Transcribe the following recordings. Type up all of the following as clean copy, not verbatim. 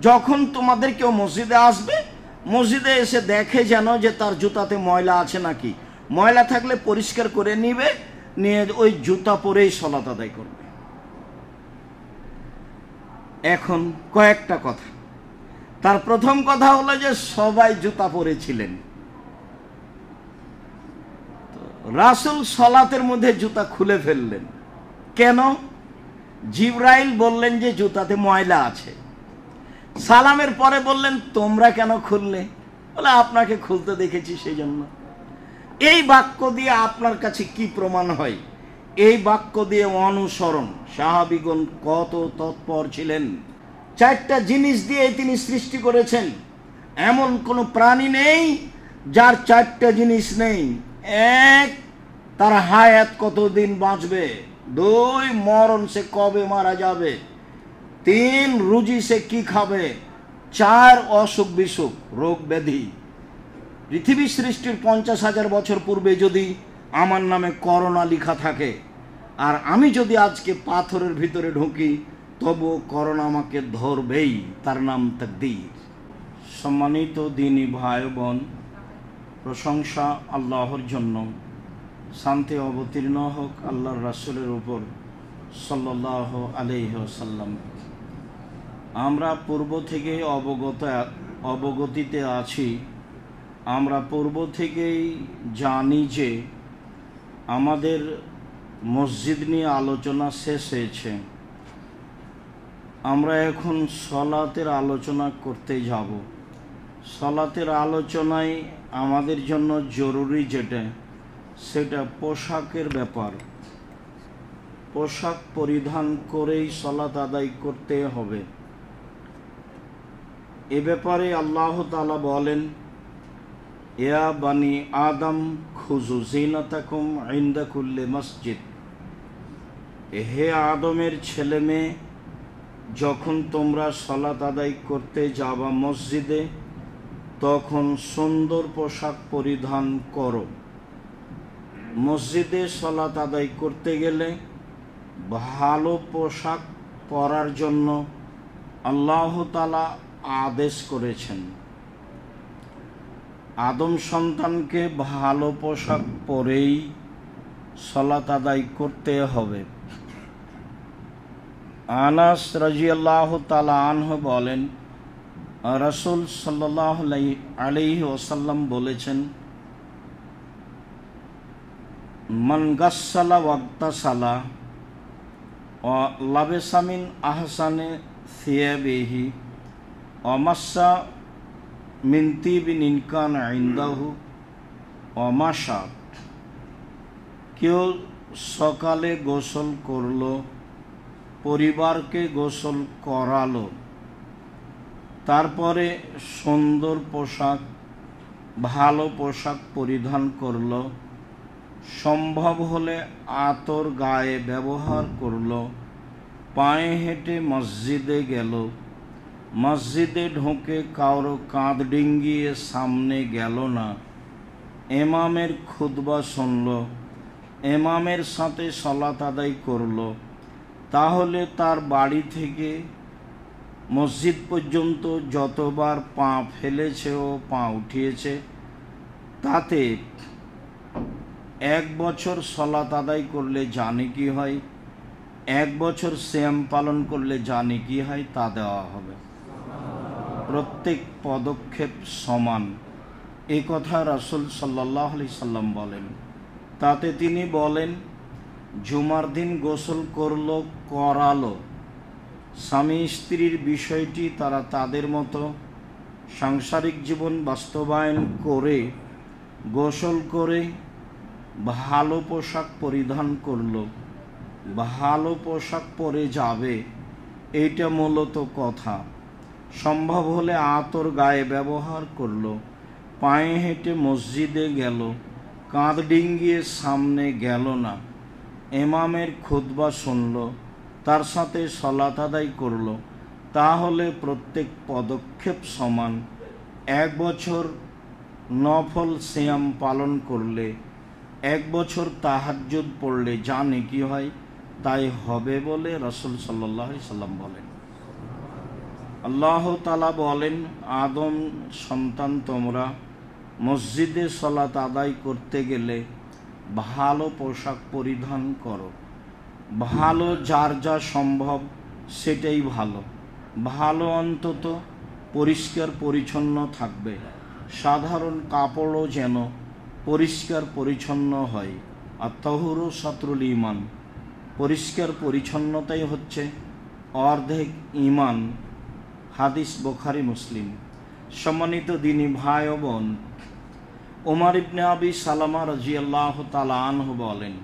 যখন তোমাদের কেউ মসজিদে আসবে, মসজিদে এসে দেখে যেন যে তার জুতাতে ময়লা আছে নাকি, ময়লা থাকলে পরিষ্কার করে নিবে, নিয়ে ওই জুতা পরেই সালাত আদায় করবে। এখন কয়েকটা কথা। তার প্রথম কথা হলো যে সবাই জুতা পরেছিলেন, রাসূল সালাতের মধ্যে জুতা খুলে ফেললেন কেন? জিবরাইল বললেন যে জুতাতে ময়লা আছে। সালামের পরে বললেন তোমরা কেন খুললে? বলে আপনাকে খুলতে দেখেছি সেই জন্য। এই বাক্য দিয়ে আপনার কাছে কি প্রমাণ হয়? এই বাক্য দিয়ে অনুসরণ। সাহাবীগণ কত তৎপর ছিলেন। 4টা জিনিস দিয়ে তিনি সৃষ্টি করেছেন, এমন কোনো প্রাণী নেই যার 4টা জিনিস নেই। 1, তার হায়াত কতদিন বাঁচবে। 2, মরণ সে কবে মারা যাবে। 3, রুজি সে কি খাবে। 4, অসুখ বিসুখ, রোগ ব্যাধি। পৃথিবী সৃষ্টির 50,000 বছর পূর্বে যদি আমার নামে করোনা লেখা থাকে, আর আমি যদি আজকে পাথরের ভিতরে ঢুকি, তবু করোনা আমাকে ধরবেই। তার নাম তাকদীর। সম্মানিত দ্বীনী ভাই বোন, প্রশংসা আল্লাহর জন্য, শান্তি অবতীর্ণ হোক আল্লাহর রাসূলের উপর সাল্লাল্লাহু আলাইহি ওয়াসাল্লাম। আমরা পূর্ব থেকে অবগতিতে আছি। আমরা পূর্ব থেকেই জানি যে আমাদের মসজিদ নিয়ে আলোচনা শেষ হয়েছে। আমরা এখন সলাতের আলোচনা করতে যাব। সলাতের আলোচনায় আমাদের জন্য জরুরি যেটা, সেটা পোশাকের ব্যাপার। পোশাক পরিধান করেই সলাত আদায় করতে হবে। এ ব্যাপারে আল্লাহ তাআলা বলেন, ইয়া বানি আদম খুযু যিনাতাকুম ইনদা কুল্লি মসজিদ। হে আদমের ছেলে মেয়ে, যখন তোমরা সালাত আদায় করতে যাবা মসজিদে, তখন সুন্দর পোশাক পরিধান করো। মসজিদে সালাত আদায় করতে গেলে ভালো পোশাক পরার জন্য আল্লাহ তাআলা আদেশ করেছেন। আদম সন্তানকে ভালো পোশাক পরেই সালাত আদায় করতে হবে। আনাস রাদিয়াল্লাহু তাআলা আনহু বলেন, রাসূল সাল্লাল্লাহু আলাইহি ওয়াসাল্লাম বলেছেন, মান গাসসালা ওয়াগতাসালা ওয়া লাবিসা মিন আহসানি সিয়াবিহি ওয়া মাসসা মিন তিবিন ইন কানা ইনদাহু ওয়া মাশা। কেউ সকালে গোসল করলো, পরিবারকে গোসল করালো, তারপরে সুন্দর পোশাক, ভালো পোশাক পরিধান করলো, সম্ভব হলে আতর গায়ে ব্যবহার করলো, পায়ে হেঁটে মসজিদে গেল, মসজিদে ঢুকে কারো কাঁধ ডিঙ্গিয়ে সামনে গেল না, ইমামের খুতবা শুনল, ইমামের সাথে সালাত আদায় করলো, তাহলে তার বাড়ি থেকে মসজিদ পর্যন্ত যতবার পা ফেলেছে ও পা উঠিয়েছে, তাতে 1 বছর সালাত আদায় করলে জানি কি হয়, 1 বছর সিয়াম পালন করলে জানি কি হয়, তা দেওয়া হবে। প্রত্যেক পদক্ষেপ সমান, এ কথা রাসূল সাল্লাল্লাহু আলাইহি সাল্লাম বলেন। তাতে তিনি বলেন, জুমার দিন গোসল করলো, করালো, স্বামী স্ত্রীর বিষয়টি তারা তাদের মতো সাংসারিক জীবন বাস্তবায়ন করে গোসল করে ভালো পোশাক পরিধান করলো, ভালো পোশাক পরে যাবে, এইটা মূলত কথা। সম্ভব হলে আতর গায়ে ব্যবহার করলো, পায়ে হেঁটে মসজিদে গেল, কাঁধ ডিঙ্গিয়ে সামনে গেল না, ইমামের খুতবা শুনল, তার সাথে সালাত আদায় করলো, তাহলে প্রত্যেক পদক্ষেপ সমান। 1 বছর নফল সিয়াম পালন করলে, 1 বছর তাহাজ্জুদ পড়লে যা নেকি হয় তাই হবে বলে রাসূল সাল্লাল্লাহু আলাইহি সাল্লাম বলেন। আল্লাহ তাআলা বলেন, আদম সন্তান তোমরা মসজিদে সালাত আদায় করতে গেলে ভালো পোশাক পরিধান করো। ভালো যার যা সম্ভব সেটাই ভালো। ভালো অন্তত পরিষ্কার পরিচ্ছন্ন থাকবে। সাধারণ কাপড়ও যেন পরিষ্কার পরিচ্ছন্ন হয়। আর তাহুরু সাতরুল ইমান, পরিষ্কার পরিচ্ছন্নতাই হচ্ছে অর্ধেক ইমান। হাদিস বুখারী মুসলিম। সম্মানিত দিনী ভাই ও বোন, ওমর ইবনে আবি সালামা রাদিয়াল্লাহু তাআলা আনহু বলেন,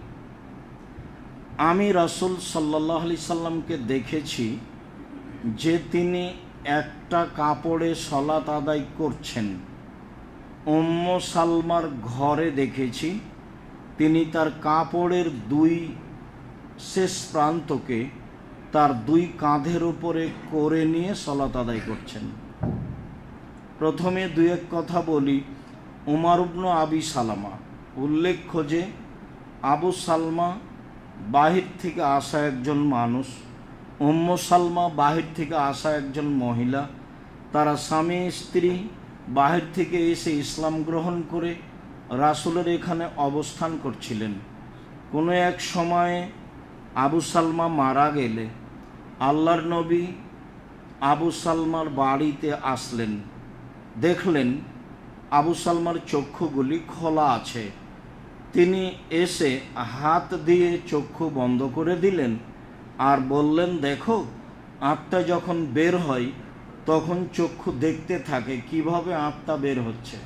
আমি রাসূল সাল্লাল্লাহু আলাইহি সাল্লামকে দেখেছি যে তিনি একটা কাপড়ে সালাত আদায় করছেন। উম্মু সালমার ঘরে দেখেছি তিনি তার কাপড়ের দুই শেষ প্রান্তকে তার দুই কাঁধের উপরে করে নিয়ে সালাত আদায় করছেন। প্রথমে দুই এক কথা বলি। উমর ইবনে আবি সালামা, উল্লেখ্য যে আবু সালমা বাহির থেকে আসা একজন মানুষ, উম্মু সালমা বাহির থেকে আসা একজন মহিলা। তারা স্বামী স্ত্রী বাহির থেকে এসে ইসলাম গ্রহণ করে রাসূলের এখানে অবস্থান করছিলেন। কোনো এক সময়ে আবু সালমা মারা গেলে আল্লাহর নবী আবু সালমার বাড়িতে আসলেন। দেখলেন আবু সালমার চক্ষুগুলি খোলা আছে। তিনি এসে হাত দিয়ে চক্ষু বন্ধ করে দিলেন আর বললেন, দেখো, আত্মা যখন বের হয় তখন চক্ষু দেখতে থাকে কিভাবে আত্মা বের হচ্ছে।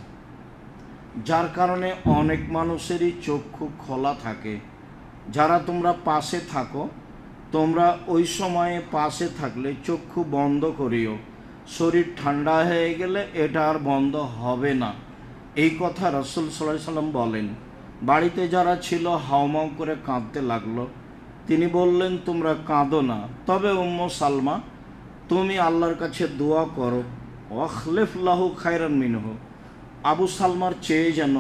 যার কারণে অনেক মানুষেরই চক্ষু খোলা থাকে। যারা তোমরা পাশে থাকো, তোমরা ওই সময়ে পাশে থাকলে চক্ষু বন্ধ করিও। শরীর ঠান্ডা হয়ে গেলে এটা আর বন্ধ হবে না। এই কথা রাসূল সাল্লাল্লাহু আলাইহি সাল্লাম বলেন। বাড়িতে যারা ছিল হাউমাউ করে কাঁদতে লাগলো। তিনি বললেন, তোমরা কাঁদো না, তবে উম্মু সালমা তুমি আল্লাহর কাছে দোয়া করো, ওয়াখলিফ লাহু খায়রান মিনহু, আবু সালমার চেয়ে যেন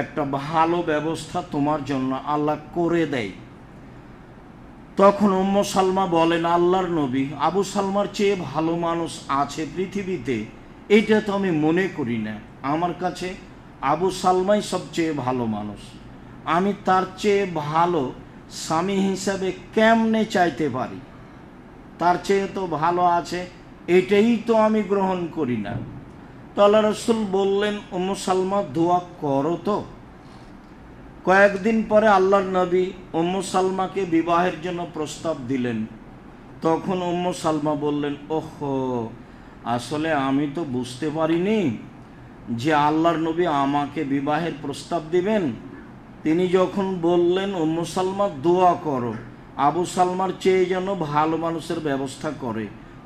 একটা ভালো ব্যবস্থা তোমার জন্য আল্লাহ করে দেয়। তখন উম্মু সালমা বলেন, আল্লাহর নবী, আবু সালমার চেয়ে ভালো মানুষ আছে পৃথিবীতে? এইটা তো আমি মনে করি না। আমার কাছে আবু সালমাই সবচেয়ে ভালো মানুষ। আমি তার চেয়ে ভালো স্বামী হিসাবে কেমনে চাইতে পারি? তার চেয়ে তো ভালো আছে, এটাই তো আমি গ্রহণ করি না। তো আল্লাহ রাসূল বললেন, উম্মু সালমা দোয়া করো তো। কয়েকদিন পরে আল্লাহর নবী উম্মু সালমাকে বিবাহের জন্য প্রস্তাব দিলেন। তখন উম্মু সালমা বললেন, ওহো, আসলে আমি তো বুঝতে পারিনি যে আল্লাহর নবী আমাকে বিবাহের প্রস্তাব দিবেন। তিনি যখন বললেন, উম্মু সালমা দোয়া করো আবু সালমার চেয়ে যেন ভালো মানুষের ব্যবস্থা করে,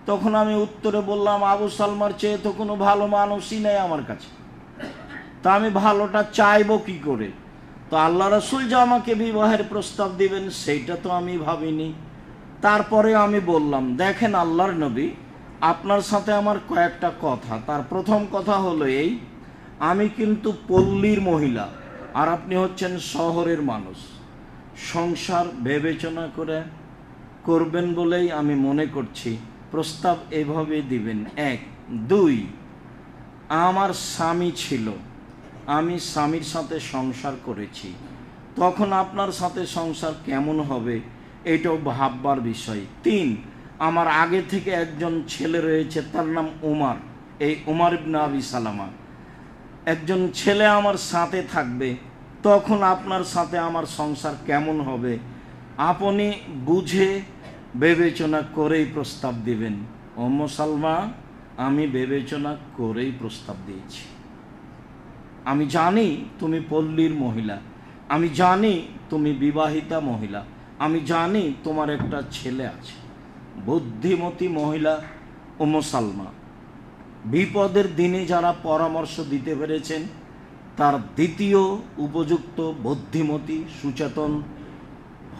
তখন আমি উত্তরে বললাম, আবু সালমার চেয়ে তো কোনো ভালো মানুষই নেই আমার কাছে, তা আমি ভালোটা চাইবো কি করে? তো আল্লাহ রাসূল যে আমাকে বিবাহের প্রস্তাব দিবেন সেইটা তো আমি ভাবিনি। তারপরে আমি বললাম, দেখেন আল্লাহর নবী, আপনার সাথে আমার কয়েকটা কথা। তার প্রথম কথা হলো এই, আমি কিন্তু পল্লীর মহিলা আর আপনি হচ্ছেন শহরের মানুষ। সংসার বিবেচনা করে করবেন বলেই আমি মনে করছি প্রস্তাব এভাবে দিবেন। এক, দুই, আমার স্বামী ছিল, আমি স্বামীর সাথে সংসার করেছি, তখন আপনার সাথে সংসার কেমন হবে এটাও ভাববার বিষয়। তিন, আমার আগে থেকে একজন ছেলে রয়েছে, তার নাম উমর, এই উমর ইবনে আবি সালামা। একজন ছেলে আমার সাথে থাকবে, তখন আপনার সাথে আমার সংসার কেমন হবে আপনি বুঝে বিবেচনা করেই প্রস্তাব দিবেন। উম্মু সালমা, আমি বিবেচনা করেই প্রস্তাব দিয়েছি। আমি জানি তুমি পল্লীর মহিলা, আমি জানি তুমি বিবাহিতা মহিলা, আমি জানি তোমার একটা ছেলে আছে। বুদ্ধিমতী মহিলা উম্মু সালমা। বিপদের দিনে যারা পরামর্শ দিতে পেরেছেন তার দ্বিতীয় উপযুক্ত বুদ্ধিমতী সুচেতন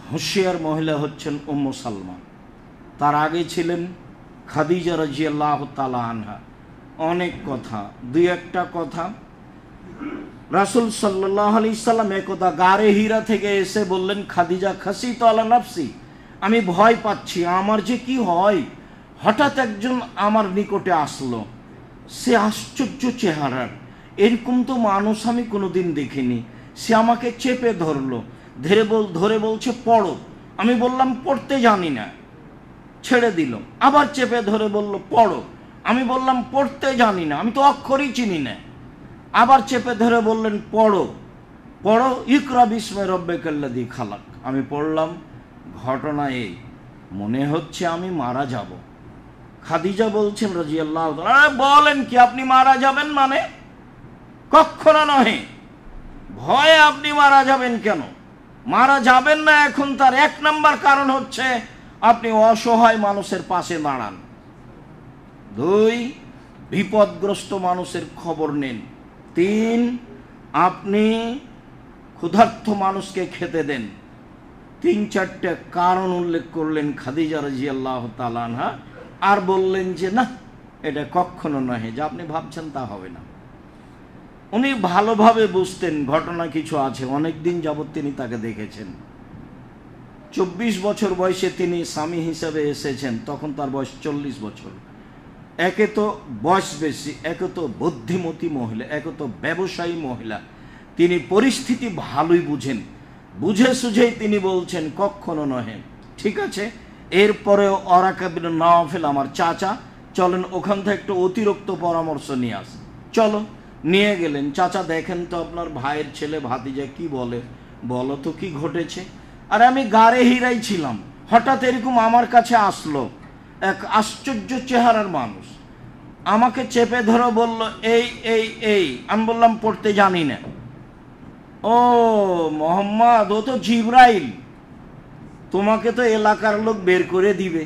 হুঁশিয়ার মহিলা হচ্ছেন উম্মু সালমা। তার আগে ছিলেন খাদিজা রাদিয়াল্লাহু তাআলা আনহা। অনেক কথা, দুই একটা কথা। রাসূল সাল্লাল্লাহু আলাইহি সাল্লাম একদা গারে হীরা থেকে এসে বললেন, খাদিজা খাসিতু আলা নাফসি, আমি ভয় পাচ্ছি, আমার যে কি হয়, হঠাৎ একজন আমার নিকটে আসলো, সে আশ্চর্য চেহারার, এরকম তো মানুষ আমি কোনোদিন দেখিনি। সে আমাকে চেপে ধরলো, ধরে বলছে পড়ো। আমি বললাম পড়তে জানি না, ছেড়ে দিল। আবার চেপে ধরে বলল পড়ো। আমি বললাম পড়তে জানি না, আমি তো অক্ষরই চিনি না। আবার চেপে ধরে বললেন পড়ো পড়ো, ইকরা বিস্মে রব্বিকাল্লাযী খালাক। আমি পড়লাম। ঘটনা এই, মনে হচ্ছে আমি মারা যাব। খাদিজা বলছেন রাদিয়াল্লাহু তাআলা, বলেন কি আপনি মারা যাবেন? মানে কখনো নহে, ভয়ে আপনি মারা যাবেন কেন? মারা যাবেন না এখন, তার এক নাম্বার কারণ হচ্ছে আপনি অসহায় মানুষের পাশে দাঁড়ান। 2, বিপদগ্রস্ত মানুষের খবর নেন। 3, আপনি ক্ষুধার্ত মানুষকে খেতে দেন। 3-4টে কারণ উল্লেখ করলেন খাদিজা রাদিয়াল্লাহু তাআলা আনহা, আর বললেন যে না, এটা কখনো নয়, যা আপনি ভাবছেন তা হবে না। উনি ভালোভাবে বুঝতেন ঘটনা কিছু আছে, অনেকদিন যাবৎ তিনি তাকে দেখেছেন। 24 বছর বয়সে তিনি স্বামী হিসাবে এসেছেন, তখন তার বয়স 40 বছর। একে তো বয়স বেশি, একে তো বুদ্ধিমতী মহিলা, একে তো ব্যবসায়ী মহিলা। তিনি পরিস্থিতি ভালোই বুঝেন, বুঝে সুঝেই তিনি বলছেন কখনো নহে। ঠিক আছে, এরপরেও ওরাকা বিন নাওফেল আমার চাচা, চলেন ওখান থেকে একটু অতিরিক্ত পরামর্শ নিয়ে আস। চলো, নিয়ে গেলেন। চাচা দেখেন তো আপনার ভাইয়ের ছেলে ভাতিজা কি বলে, বলো তো কি ঘটেছে। আর আমি গাড়ে হিরাই ছিলাম, হঠাৎ এরকম আমার কাছে আসলো এক আশ্চর্য চেহারার মানুষ, আমাকে চেপে ধরে বলল এই এই এই। আমি বললাম পড়তে জানি না। ও মোহাম্মদ, ও তো জিবরাইল, তোমাকে তো এলাকার লোক বের করে দিবে।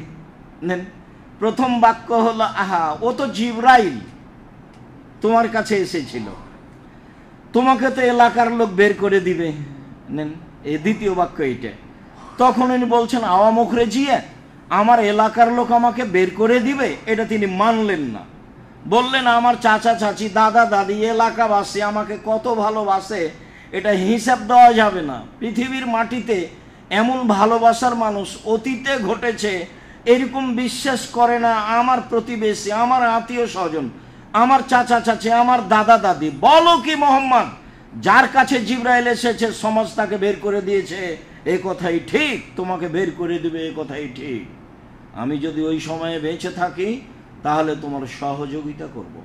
নেন, প্রথম বাক্য হলো আহা, ও তো জিবরাইল তোমার কাছে এসেছিল, তোমাকে তো এলাকার লোক বের করে দিবে। নেন, এই দ্বিতীয় বাক্য এইটা। তখন উনি বলছেন আওয়া মুখরে জিয়া, আমার এলাকার লোক আমাকে বের করে দিবে, এটা তিনি মানলেন না। বললেন আমার চাচা চাচি দাদা দাদি এলাকাবাসী আমাকে কত ভালোবাসে, এটা হিসাব দেওয়া যাবে না। পৃথিবীর মাটিতে এমন ভালোবাসার মানুষ অতীতে ঘটেছে, এরকম বিশ্বাস করে না আমার প্রতিবেশী, আমার আত্মীয় স্বজন, আমার চাচা চাচি, আমার দাদা দাদি। বলো কি মোহাম্মদ, যার কাছে জিবরাইল এসেছে সমাজ তাকে বের করে দিয়েছে, এ কথাই ঠিক, তোমাকে বের করে দিবে, এ কথাই ঠিক। আমি যদি ওই সময়ে বেঁচে থাকি তাহলে তোমার সহযোগিতা করব।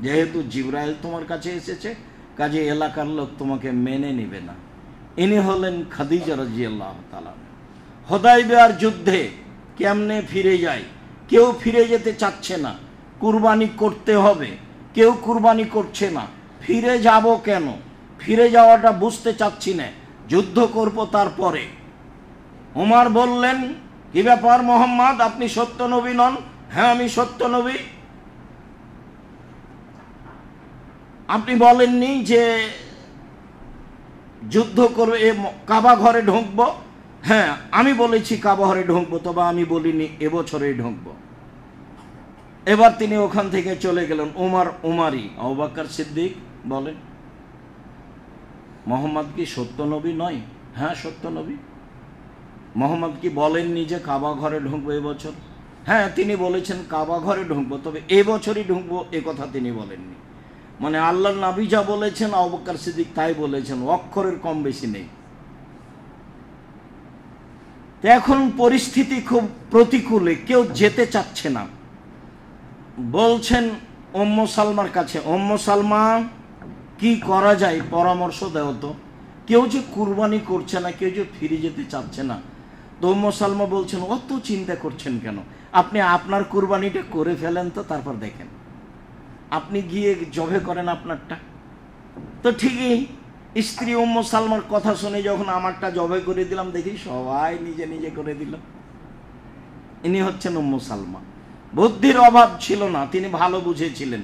যেহেতু জিবরাইল তোমার কাছে এসেছে, কাজে এলাকার লোক তোমাকে মেনে নেবে না। ইনি হলেন খাদিজা রাদিয়াল্লাহু তাআলা। হুদায়বিয়ার যুদ্ধে কেমনে ফিরে যায়, কেউ ফিরে যেতে চাচ্ছে না, কুরবানি করতে হবে, কেউ কুরবানি করছে না। ফিরে যাব কেন, ফিরে যাওয়াটা বুঝতে চাচ্ছি না, যুদ্ধ করব তারপরে। ওমর বললেন কি ব্যাপার মোহাম্মদ, আপনি সত্য নবী নন? হ্যাঁ আমি সত্য নবী। আপনি বলেননি যে যুদ্ধ করবে, কাবা ঘরে ঢুকবো? হ্যাঁ আমি বলেছি কাবা ঘরে ঢুকবো, তবে আমি বলিনি এবছরেই ঢুকবো। এবার তিনি ওখান থেকে চলে গেলেন। উমারি আবু বকর সিদ্দিক বলেন মোহাম্মদ কি সত্য নবী নয়? হ্যাঁ সত্য নবী। মোহাম্মদ কি বলেননি যে কাবা ঘরে ঢুকবো এবছর? হ্যাঁ তিনি বলেছেন কাবা ঘরে ঢুকবো, তবে এবছরই ঢুকবো এ কথা তিনি বলেননি। মানে আল্লাহর নবী যা বলেছেন আবু বকর সিদ্দিক তাই বলেছেন, অক্ষরের কম বেশি নেই। এখন পরিস্থিতি খুব প্রতিকূলে, কেউ যেতে চাচ্ছে না। বলছেন উম্মু সালমার কাছে, উম্মু সালমা কি করা যায় পরামর্শ দাও তো। কেউ যে কুরবানি করছে না, কেউ যে ফিরে যেতে চাচ্ছে না। তো উম্মু সালমা বলছেন অত চিন্তা করছেন কেন, আপনি আপনার কুরবানিটা করে ফেলেন তো, তারপর দেখেন, আপনি গিয়ে জবে করেন আপনারটা। তো ঠিকই স্ত্রী উম্মু সালমার কথা শুনে যখন আমারটা জবে করে দিলাম, দেখি সবাই নিজে নিজে করে দিল। ইনি হচ্ছেন উম্মু সালমা। বুদ্ধির অভাব ছিল না, তিনি ভালো বুঝেছিলেন,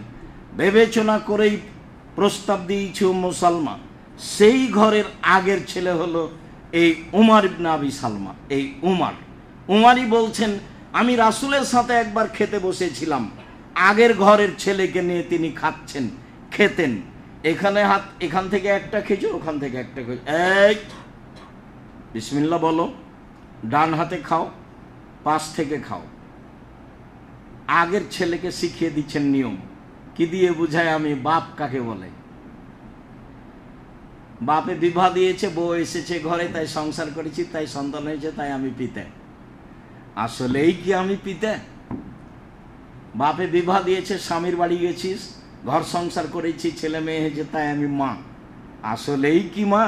বিবেচনা করেই প্রস্তাব দিয়েছে উম্মু সালমা। সেই ঘরের আগের ছেলে হলো এই উমর ইবনে আবি সালমা। এই উমারই বলছেন আমি রাসূলের সাথে একবার খেতে বসেছিলাম, আগের ঘরের ছেলেকে নিয়ে তিনি খেতেন। এখান থেকে একটা খেজুর, ওখান থেকে একটা খেজুর, এই বিসমিল্লাহ বলো, ডান হাতে খাও, পাশ থেকে খাও। আগের ছেলেকে শিখিয়ে দিচ্ছেন নিয়ম। কি দিয়ে বুঝায় আমি বাপ কাকে বলে? বাপে বিবাহ দিয়েছে, বউ এসেছে ঘরে, তাই সংসার করেছি, তাই সন্তান হয়েছে, তাই আমি পিতা। আসলেই কি আমি পিতা? বাপে বিবাহ দিয়েছে, স্বামীর বাড়ি গেছিস, ঘর সংসার করেছি, ছেলে মেয়ে হয়েছে, তাই আমি মা। আসলেই কি মা?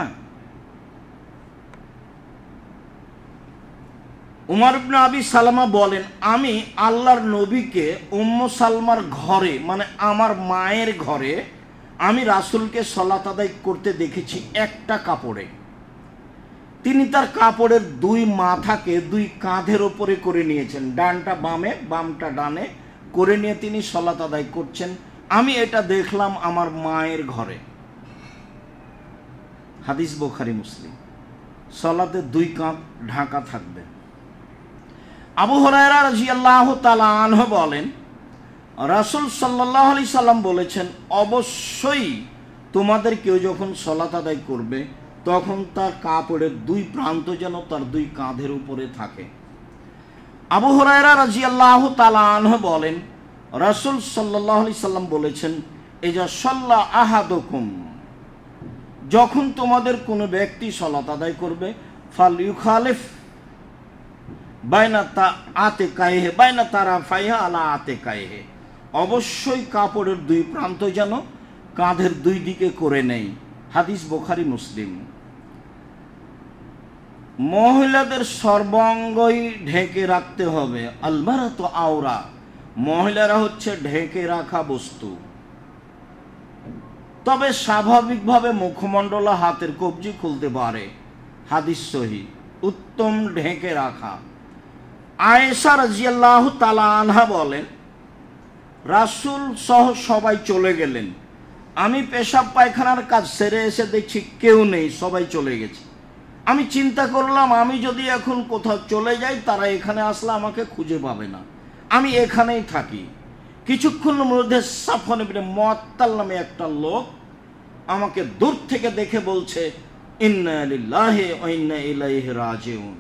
উমর ইবনে আবি সালামা বলেন, আমি আল্লাহর নবীকে উম্মু সালমার ঘরে, মানে আমার মায়ের ঘরে, আমি রাসূলকে সালাত আদায় করতে দেখেছি একটা কাপড়ে। তিনি তার কাপড়ের দুই মাথাকে দুই কাঁধের ওপরে করে নিয়েছেন, ডানটা বামে বামটা ডানে করে নিয়ে তিনি সালাত আদায় করছেন। আমি এটা দেখলাম আমার মায়ের ঘরে। হাদিস বুখারী মুসলিম। সালাতে দুই কাঁধ ঢাকা থাকবে। আবু হুরায়রা রাদিয়াল্লাহু তাআলা আনহু বলেন, রাসূল সাল্লাল্লাহু আলাইহি সাল্লাম বলেছেন, অবশ্যই তোমাদের কেউ যখন সালাত আদায় করবে তখন তার কাপড়ের দুই প্রান্ত যেন তার দুই কাঁধের উপরে থাকে। আবু হুরায়রা রাদিয়াল্লাহু তাআলা আনহু বলেন, রাসূল সাল্লাল্লাহু আলাইহি সাল্লাম বলেছেন, ইজা সাল্লা আহাদুকুম, যখন তোমাদের কোনো ব্যক্তি সালাত আদায় করবে, ফালইউখালিফ বাইনা আতিকাইহি বাইনা তারাফাইহা আলা আতিকাইহি, অবশ্যই কাপড়ের দুই প্রান্ত যেন কাঁধের দুই দিকে করে নেই। হাদিস বুখারী মুসলিম। মহিলাদের সর্বাঙ্গই ঢেকে রাখতে হবে। আলমারাতু আওরা, মহিলারা হচ্ছে ঢেকে রাখা বস্তু। তবে স্বাভাবিকভাবে মুখমণ্ডল হাতের কবজি খুলতে পারে। হাদিস সহিহ। উত্তম ঢেকে রাখা। আয়েশা রাদিয়াল্লাহু তাআলা আনহা বলেন, রাসূল সহ সবাই চলে গেলেন। আমি পেশাব পায়খানার কাজ সেরে এসে দেখছি কেউ নেই, সবাই চলে গেছে। আমি চিন্তা করলাম, আমি যদি এখন কোথাও চলে যাই, তারা এখানে আসলে আমাকে খুঁজে পাবে না, আমি এখানেই থাকি। কিছুক্ষণের মধ্যে সাফওয়ান ইবনে মুআত্তাল নামে একটা লোক আমাকে দূর থেকে দেখে বলছে, ইন্না লিল্লাহি ওয়া ইন্না ইলাইহি রাজিউন।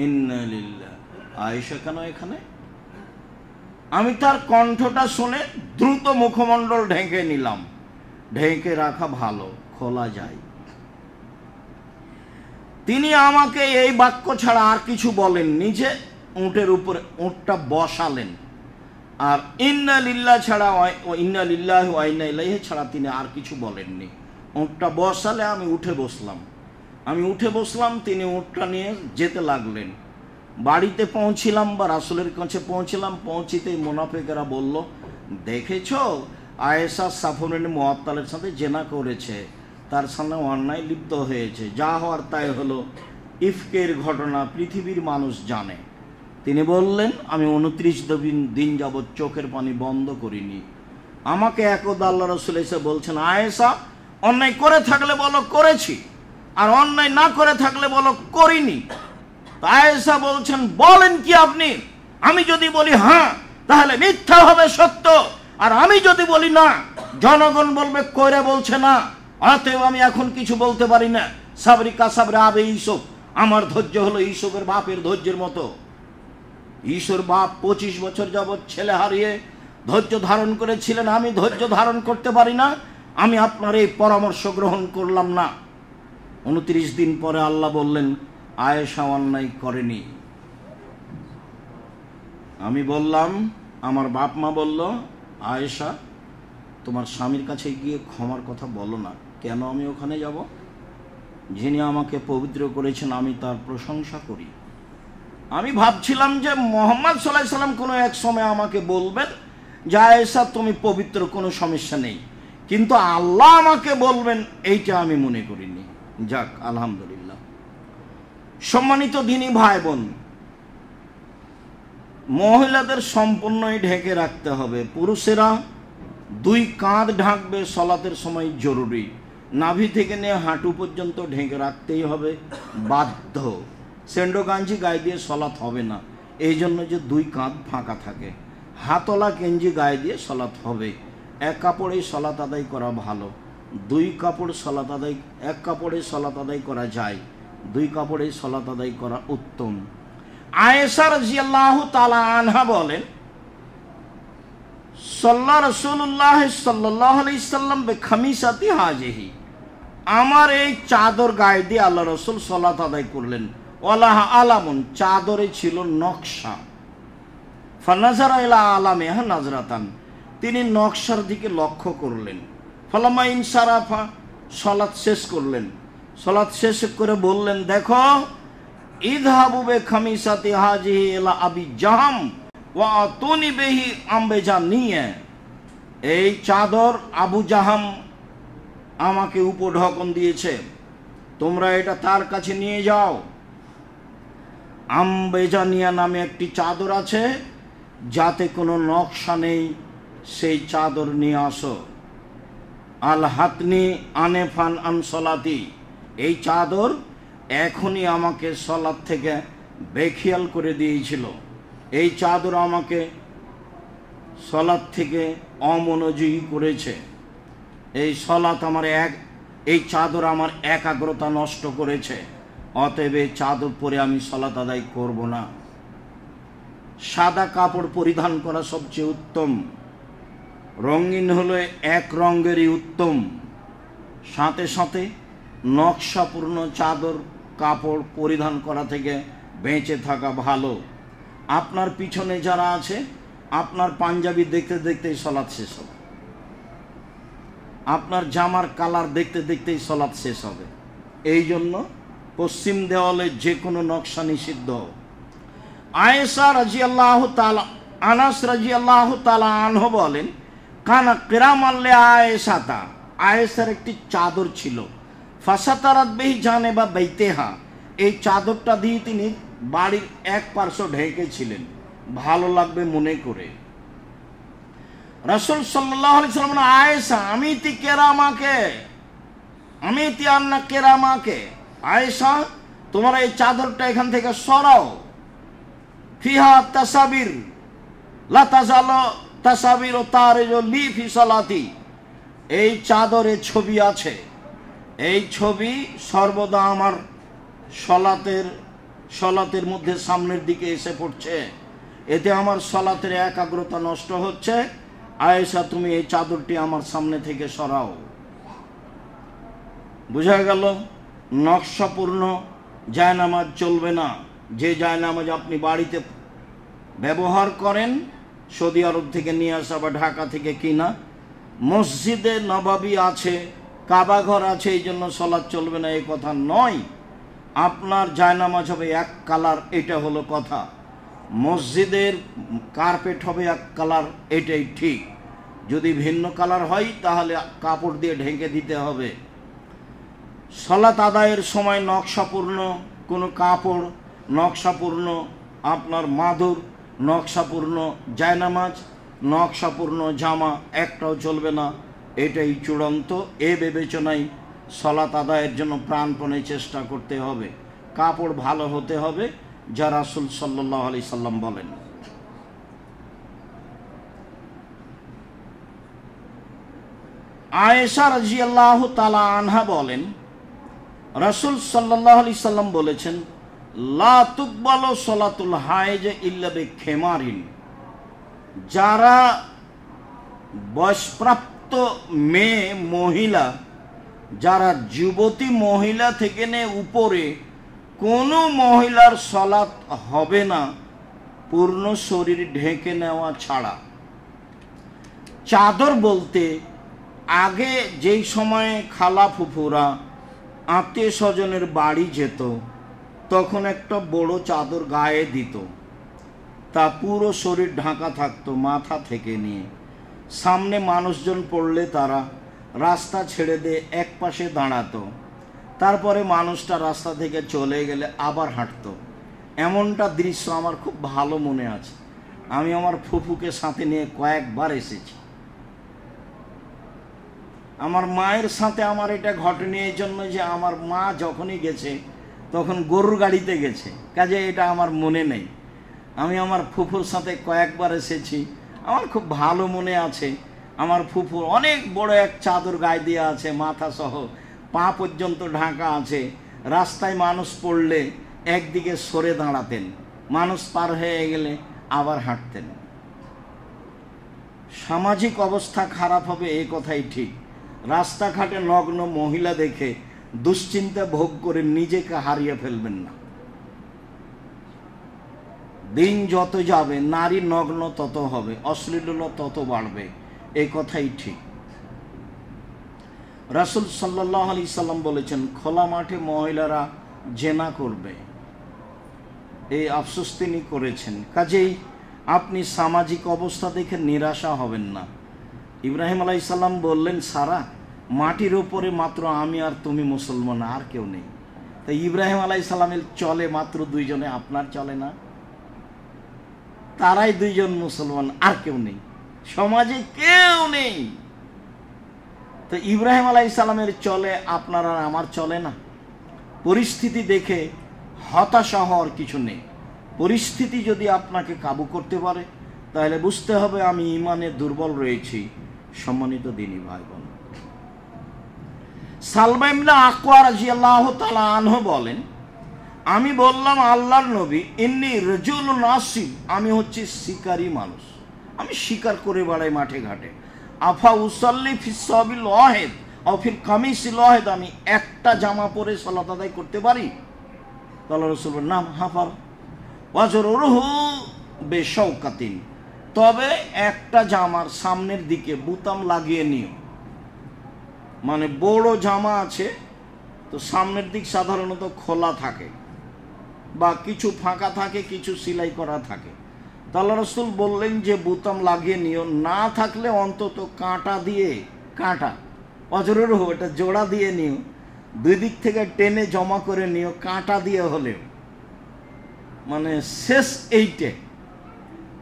ইন্না লিল্লাহ। আয়েশা কেন এখানে? আমি তার কণ্ঠটা শুনে দ্রুত মুখমণ্ডল ঢেকে নিলাম। ঢেকে রাখা ভালো, খোলা যায়। তিনি আমাকে এই বাক্য ছাড়া আর কিছু বলেননি, যে উটের উপরে উটটা বসালেন। আর ইন্না লিল্লাহ ছাড়া, ইন্না লিল্লাহি ওয়া ইন্না ইলাইহি ছাড়া তিনি আর কিছু বলেননি। উটটা বসালে আমি উঠে বসলাম। তিনি উটটা নিয়ে যেতে লাগলেন। বাড়িতে পৌঁছিলাম বা রাসূলের কাছে পৌঁছলাম। পৌঁছিতেই মুনাফিকেরা বলল, দেখেছো আয়েশা সাফওয়ান ইবনে মুআত্তালের সাথে জেনা করেছে, তার সামনে অন্যায় লিপ্ত হয়েছে, যা হওয়ার তাই হলো, ইফকের ঘটনা পৃথিবীর মানুষ জানে। তিনি বললেন, আমি 29 দিন যাবৎ চোখের পানি বন্ধ করিনি। আমাকে একদা আল্লাহ রাসূল এসে বলছেন, আয়েশা অন্যায় করে থাকলে বলো করেছি, আর অন্যায় না করে থাকলে বলো করিনি। আয়েশা বলছেন, বলেন কি আপনি? আমি যদি বলি হ্যাঁ, তাহলে মিথ্যা হবে সত্য, আর আমি যদি বলি না, জনগণ বলবে কইরা বলছে না। অতএব আমি এখন কিছু বলতে পারি না। সাবরি কা সাবরে আবে ইউসুফ, আমার ধৈর্য হলো ইউসুফের বাপের ধৈর্যের মতো। ইউসুফের বাপ 25 বছর যাবৎ ছেলে হারিয়ে ধৈর্য ধারণ করেছিলেন, আমি ধৈর্য ধারণ করতে পারি না। আমি আপনার এই পরামর্শ গ্রহণ করলাম না। 29 দিন পরে আল্লাহ বললেন, আয়েশা অন্যায় করেনি। আমি বললাম, আমার বাপ মা বলল, আয়েশা তোমার স্বামীর কাছে গিয়ে ক্ষমার কথা বলো না। কেন আমি ওখানে যাব? যিনি আমাকে পবিত্র করেছেন আমি তার প্রশংসা করি। আমি ভাবছিলাম যে মুহাম্মদ সাল্লাল্লাহু আলাইহি সাল্লাম কোনো এক সময় আমাকে বলবেন যে আয়েশা তুমি পবিত্র, কোনো সমস্যা নেই, কিন্তু আল্লাহ আমাকে বলবেন এইটা আমি মনে করিনি। যাক, আলহামদুলিল্লাহ। সম্মানিত দিনী ভাই বোন, মহিলাদের সম্পূর্ণই ঢেকে রাখতে হবে। পুরুষেরা দুই কাঁধ ঢাকবে, সালাতের সময় জরুরি। নাভি থেকে নিয়ে হাঁটু পর্যন্ত ঢেকে রাখতেই হবে, বাধ্য। সেন্ডো গাঞ্জি গায়ে দিয়ে সালাত হবে না, এই জন্য যে দুই কাঁধ ফাঁকা থাকে। হাতলা গেঞ্জি গায়ে দিয়ে সালাত হবে। এক কাপড়েই সালাত আদায় করা ভালো। দুই কাপড় সালাত আদায়, এক কাপড়ে সালাত আদায় করা যায়, দুই কাপড়ে সালাত আদায় করা উত্তম। আয়েশা রাদিয়াল্লাহু তাআলা আনহা বলেন, সাল্লা রাসূলুল্লাহ সাল্লাল্লাহু আলাইহি সাল্লাম বিখামিসাতি হাজিহি, আমার এই চাদর গায়ে দিয়ে আল্লাহ রসুল সালাত আদায় করলেন। ওয়ালাহা আলামুন, চাদরে ছিল নকশা। ফানাজারা ইলা আলামিহা নাজরাতান, তিনি নকশার দিকে লক্ষ্য করলেন। ফালামা ইনসারাফা, সালাত শেষ করলেন। সালাত শেষ করে বললেন, দেখো, ইযহাবু বিখামিসাতি হাজিহি ইলা আবি জাহাম ওয়া আতুনি বিহি আমবেজানিয়া, এই চাদর আবু জাহাম আমাকে উপঢকন দিয়েছে, তোমরা এটা তার কাছে নিয়ে যাও। আমবেজানিয়া নামে একটি চাদর আছে, যাতে কোনো নকশা নেই, সেই চাদর নিয়ে আসো। আল হাতনি আনেফান আন সলাতি, এই চাদর এখনই আমাকে সলাত থেকে বেখিয়াল করে দিয়েছিল। এই চাদর আমাকে সলাত থেকে অমনোযোগী করেছে। এই সলাত আমার এই চাদর আমার একাগ্রতা নষ্ট করেছে। অতএব এই চাদর পরে আমি সলাত আদায় করব না। সাদা কাপড় পরিধান করা সবচেয়ে উত্তম, রঙিন হলে এক রঙেরই উত্তম। সাথে সাথে নকশাপূর্ণ চাদর কাপড় পরিধান করা থেকে বেঁচে থাকা ভালো। আপনার পিছনে যারা আছে, আপনার পাঞ্জাবি দেখতে দেখতেই সলাৎ শেষ হবে, আপনার জামার কালার দেখতে দেখতেই সলাৎ শেষ হবে। এই জন্য পশ্চিম দেওয়ালে যে কোনো নকশা নিষিদ্ধ। আয়েশা রাদিয়াল্লাহু তাআলা, আনাস রাদিয়াল্লাহু তাআলা আনহু বলেন, কানা কিরামাল্লে আয়েশাতা, আয়েশার একটি চাদর ছিল। ফাসাতারাত বিহি জানেবা বাইতেহা, এই চাদরটা দিয়ে তিনি বাড়ির এক পার্শ্ব ঢেকেছিলেন, ভালো লাগবে মনে করে। রাসূল সাল্লাল্লাহু আলাইহি সাল্লাম, আয়েশা আমিতি কেরামাকে, আমিতি আন্না কেরামাকে, আয়েশা তোমার এই চাদরটা এখান থেকে সরাও। ফিহা তাসাবির লা তাজালু তাসাবির তারিজু লি ফি সালাতি, এই চাদরে ছবি আছে, এই ছবি সর্বদা আমার সলাতের মধ্যে সামনের দিকে এসে পড়ছে, এতে আমার সলাতের একাগ্রতা নষ্ট হচ্ছে। আয়েশা তুমি এই চাদরটি আমার সামনে থেকে সরাও। বুঝা গেল, নকশাপূর্ণ জায়নামাজ চলবে না। যে জায়নামাজ আপনি বাড়িতে ব্যবহার করেন, সৌদি আরব থেকে নিয়ে আসা বা ঢাকা থেকে কিনা, মসজিদে নববী আছে, কাবা ঘর আছে, এই জন্য সলাৎ চলবে না, এই কথা নয়। আপনার জায়নামাজ হবে এক কালার, এটা হলো কথা। মসজিদের কার্পেট হবে এক কালার, এটাই ঠিক। যদি ভিন্ন কালার হয় তাহলে কাপড় দিয়ে ঢেকে দিতে হবে। সলাত আদায়ের সময় নকশাপূর্ণ কোনো কাপড়, নকশাপূর্ণ আপনার মাদুর, নকশাপূর্ণ জায়নামাজ, নকশাপূর্ণ জামা একটাও চলবে না, এটাই চূড়ান্ত। এ বিবেচনায় সলাত আদায়ের জন্য প্রাণপণে চেষ্টা করতে হবে। কাপড় ভালো হতে হবে, যা রাসূল সাল্লাল্লাহু আলাইহি সাল্লাম বলেন। আয়েশা রাদিয়াল্লাহু তাআলা আনহা বলেন, রাসূল সাল্লাল্লাহু আলাইহি সাল্লাম বলেছেন, লা তুকবালু সালাতুল হায়েজ ইল্লা বিখিমারিন, যারা বয়সপ্রাপ্ত মেয়ে মহিলা, যারা যুবতী মহিলা থেকে নিয়ে উপরে কোনো মহিলার সলাত হবে না পূর্ণ শরীর ঢেকে নেওয়া ছাড়া। চাদর বলতে আগে যেই সময়ে খালা ফুফুরা আত্মীয় স্বজনের বাড়ি যেত, তখন একটা বড় চাদর গায়ে দিত, তা পুরো শরীর ঢাকা থাকতো মাথা থেকে নিয়ে। সামনে মানুষজন পড়লে তারা রাস্তা ছেড়ে দিয়ে এক পাশে দাঁড়াতো, তারপরে মানুষটা রাস্তা থেকে চলে গেলে আবার হাঁটতো। এমনটা দৃশ্য আমার খুব ভালো মনে আছে। আমি আমার ফুফুকে সাথে নিয়ে কয়েকবার এসেছি। আমার মায়ের সাথে আমার এটা ঘটেনি এই জন্য যে আমার মা যখনই গেছে তখন গরুর গাড়িতে গেছে, কাজে এটা আমার মনে নেই। আমি আমার ফুফুর সাথে কয়েকবার এসেছি, আমার খুব ভালো মনে আছে। আমার ফুফুর অনেক বড় এক চাদর গায়ে দিয়ে আছে, মাথা সহ পা পর্যন্ত ঢাকা আছে। রাস্তায় মানুষ পড়লে একদিকে সরে দাঁড়াতেন, মানুষ পার হয়ে গেলে আবার হাঁটতেন। সামাজিক অবস্থা খারাপ হবে এই কথাই ঠিক। রাস্তাঘাটে নগ্ন মহিলা দেখে দুশ্চিন্তা ভোগ করে নিজেকে হারিয়ে ফেলবেন না। দিন যত যাবে নারী নগ্ন তত হবে, অশ্লীলতা তত বাড়বে, এই কথাই ঠিক। রাসূল সাল্লাল্লাহু আলাইহি সাল্লাম বলেছেন, খোলা মাঠে মহিলারা জেনা করবে, এই আফসোস তিনি করেছেন। কাজেই আপনি সামাজিক অবস্থা দেখে নিরাশা হবেন না। ইব্রাহিম আলাইহিস সালাম বললেন, সারা মাটির উপরে মাত্র আমি আর তুমি মুসলমান, আর কেউ নেই। তাই ইব্রাহিম আলাইহিস সালামের চলে মাত্র দুইজনে, আপনার চলে না? তারাই দুইজন মুসলমান, আর কেউ নেই, সমাজে কেউ নেই। তো ইব্রাহিম আলাইহিস সালামের চলে, আপনার আর আমার চলে না। পরিস্থিতি দেখে হতাশা হওয়ার কিছু নেই। পরিস্থিতি যদি আপনাকে কাবু করতে পারে তাহলে বুঝতে হবে আমি ঈমানে দুর্বল রয়েছি। সম্মানিত দ্বীনী ভাই বোন, সালমা ইবনে আকওয়া রাদিয়াল্লাহু তাআলা আনহু বলেন, আমি বললাম, আল্লাহর নবী, ইন্নী রাজুলুন আসিব, আমি হচ্ছি শিকারী মানুষ, আমি শিকার করে বেড়াই মাঠে ঘাটে। আফা উসাল্লি ফিস সাবিল ওয়াহিদ আও ফিল কামিসিল ওয়াহিদ, আমি একটা জামা পরে সালাত আদায় করতে পারি? আল্লাহ রাসূল বলেন, নাম, হ্যাঁ পারো। ওয়াজরুহু বিশাওকাতিন, তবে একটা জামার সামনের দিকে বুতাম লাগিয়ে নিও। মানে বড় জামা আছে তো সামনের দিক সাধারণত খোলা থাকে বা কিছু ফাঁকা থাকে, কিছু সেলাই করা থাকে। তো আল্লাহ রাসূল বললেন যে বুতাম লাগিয়ে নিও, না থাকলে অন্তত কাঁটা দিয়ে, কাঁটা অজরুরহু, এটা জোড়া দিয়ে নিও, দুই দিক থেকে টেনে জমা করে নিও, কাঁটা দিয়ে হলেও। মানে শেষ এইটে,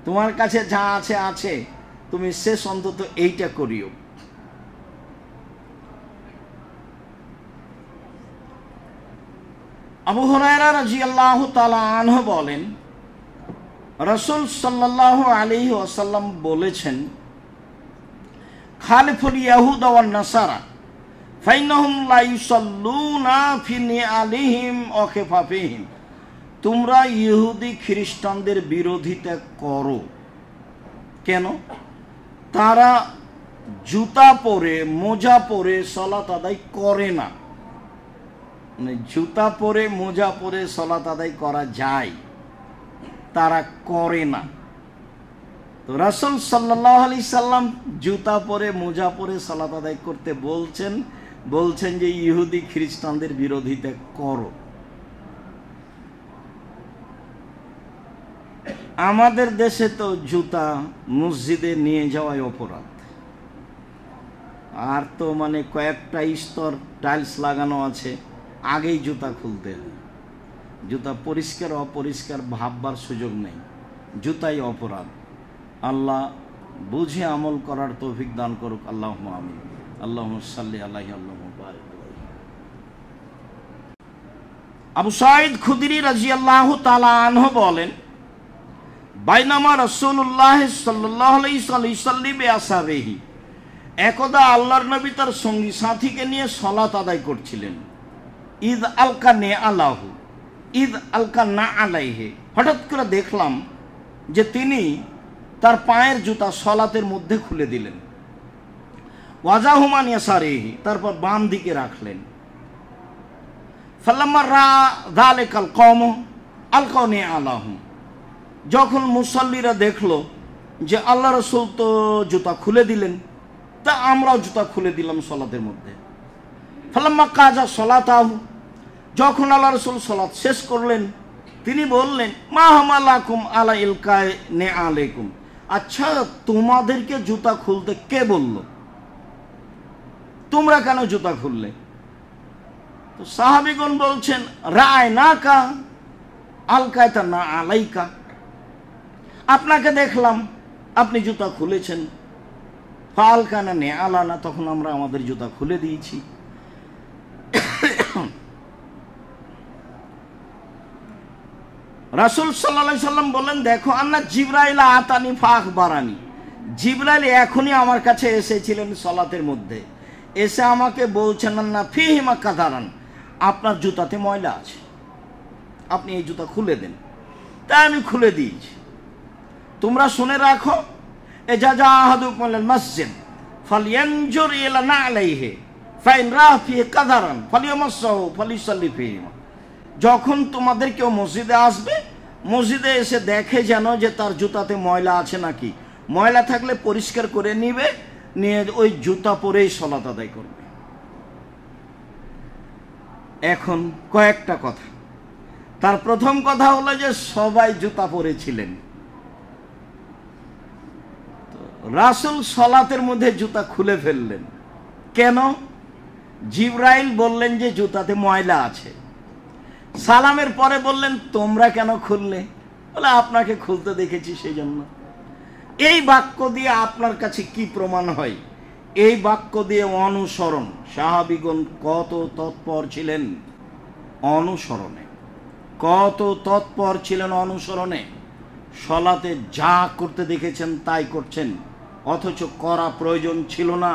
তোমার কাছে যা আছে আছে, তুমি শেষ অন্তত এইটা করিও। আবু হুরায়রা রাদিয়াল্লাহু তাআলা আনহু বলেন, রাসূল সাল্লাল্লাহু আলাইহি ওয়াসাল্লাম বলেছেন, খালিফুল ইয়াহুদ ওয়ান নাসারা ফাইন্নাহুম লা ইউসাল্লুনা ফি নিআলিহিম ওয়া খিফাফিহিম, তোমরা ইহুদি খ্রিস্টানদের বিরোধিতা করো। কেন? তারা জুতা পরে, মোজা পরে সালাত আদায় করে না। মানে জুতা পরে মোজা পরে সালাত আদায় করা যায়, তারা করে না। তো রাসূল সাল্লাল্লাহু আলাইহি সাল্লাম জুতা পরে মোজা পরে সালাত আদায় করতে বলছেন যে ইহুদি খ্রিস্টানদের বিরোধিতা করো। আমাদের দেশে তো জুতা মসজিদে নিয়ে যাওয়াই অপরাধ। আর তো মানে কয়েকটা স্তর টাইলস লাগানো আছে, আগেই জুতা খুলতে হয়। জুতা পরিষ্কার অপরিষ্কার ভাববার সুযোগ নেই, জুতাই অপরাধ। আল্লাহ বুঝে আমল করার তৌফিক দান করুক, আল্লাহুম্মা আমিন। আল্লাহুম্মা সাল্লি আলাইহি আল্লাহুম্মা বারিক আলাইহি। আবু সাঈদ খুদরি রাদিয়াল্লাহু তাআলা আনহু বলেন, বাইনামা রাসূলুল্লাহ সাল্লাল্লাহু আলাইহি ওয়াসাল্লাম বিআসহাবিহি, একদা আল্লাহর নবী তার সঙ্গী সাথীকে নিয়ে সালাত আদায় করছিলেন। ঈদ আলকা নে আলাহু, ঈদ আলকা না আলাইহে, হঠাৎ করে দেখলাম যে তিনি তার পায়ের জুতা সালাতের মধ্যে খুলে দিলেন। ওয়াজাহুমান ইয়াসারিহি, তারপর বাম দিকে রাখলেন। ফালাম্মা রা যালিকাল কওম আলকাউ নে আলাহু, যখন মুসাল্লিরা দেখলো যে আল্লাহ রাসূল তো জুতা খুলে দিলেন, তা আমরাও জুতা খুলে দিলাম সালাতের মধ্যে। ফালাম্মা কাজা সালাতাহু, যখন আল্লাহ রাসূল সালাত শেষ করলেন, তিনি বললেন, মা হামালাকুম আলা ইলকায় নে আলাইকুম, আচ্ছা তোমাদেরকে জুতা খুলতে কে বলল? তোমরা কেন জুতা খুললে? তো সাহাবীগণ বলছেন, রায়নাকা আলকায়তা না আলাইকা, আপনাকে দেখলাম আপনি জুতা খুলেছেন। ফালকানা নে আলানা, তখন আমরা আমাদের জুতা খুলে দিয়েছি। রাসূল সাল্লাল্লাহু আলাইহি সাল্লাম বললেন, দেখো আন্না জিবরাইল আতানি ফাখবারানি, জিবরাইল এখনই আমার কাছে এসেছিলেন সালাতের মধ্যে, এসে আমাকে বলছেন, না ফিহিমা কাদারান, আপনার জুতাতে ময়লা আছে, আপনি এই জুতা খুলে দেন। তাই আমি খুলে দিয়েছি। তোমরা শুনে রাখো, ইজা জা আহাদুকুম ইলাল মসজিদ ফালইয়ানজুর ইলা নালাইহি ফাইন রাআ ফিহি কাদারান ফালইয়ামাসসাহু ফালিসাল্লি ফিহি। যখন তোমাদের কেউ মসজিদে আসবে, মসজিদে এসে দেখে যেন যে তার জুতাতে ময়লা আছে নাকি, ময়লা থাকলে পরিষ্কার করে নিবে, নিয়ে ওই জুতা পরেই সালাত আদায় করবে। এখন কয়েকটা কথা। তার প্রথম কথা হলো যে সবাই জুতা পরেছিলেন, রাসূল সালাতের মধ্যে জুতা খুলে ফেললেন। কেন? জিবরাইল বললেন যে জুতাতে ময়লা আছে। সালামের পরে বললেন তোমরা কেন খুললে? বলে আপনাকে খুলতে দেখেছি সেই জন্য। এই বাক্য দিয়ে আপনার কাছে কি প্রমাণ হয়? এই বাক্য দিয়ে অনুসরণ। সাহাবীগণ কত তৎপর ছিলেন অনুসরণে, কত তৎপর ছিলেন অনুসরণে। সালাতে যা করতে দেখেছেন তাই করছেন, অথচ করা প্রয়োজন ছিল না।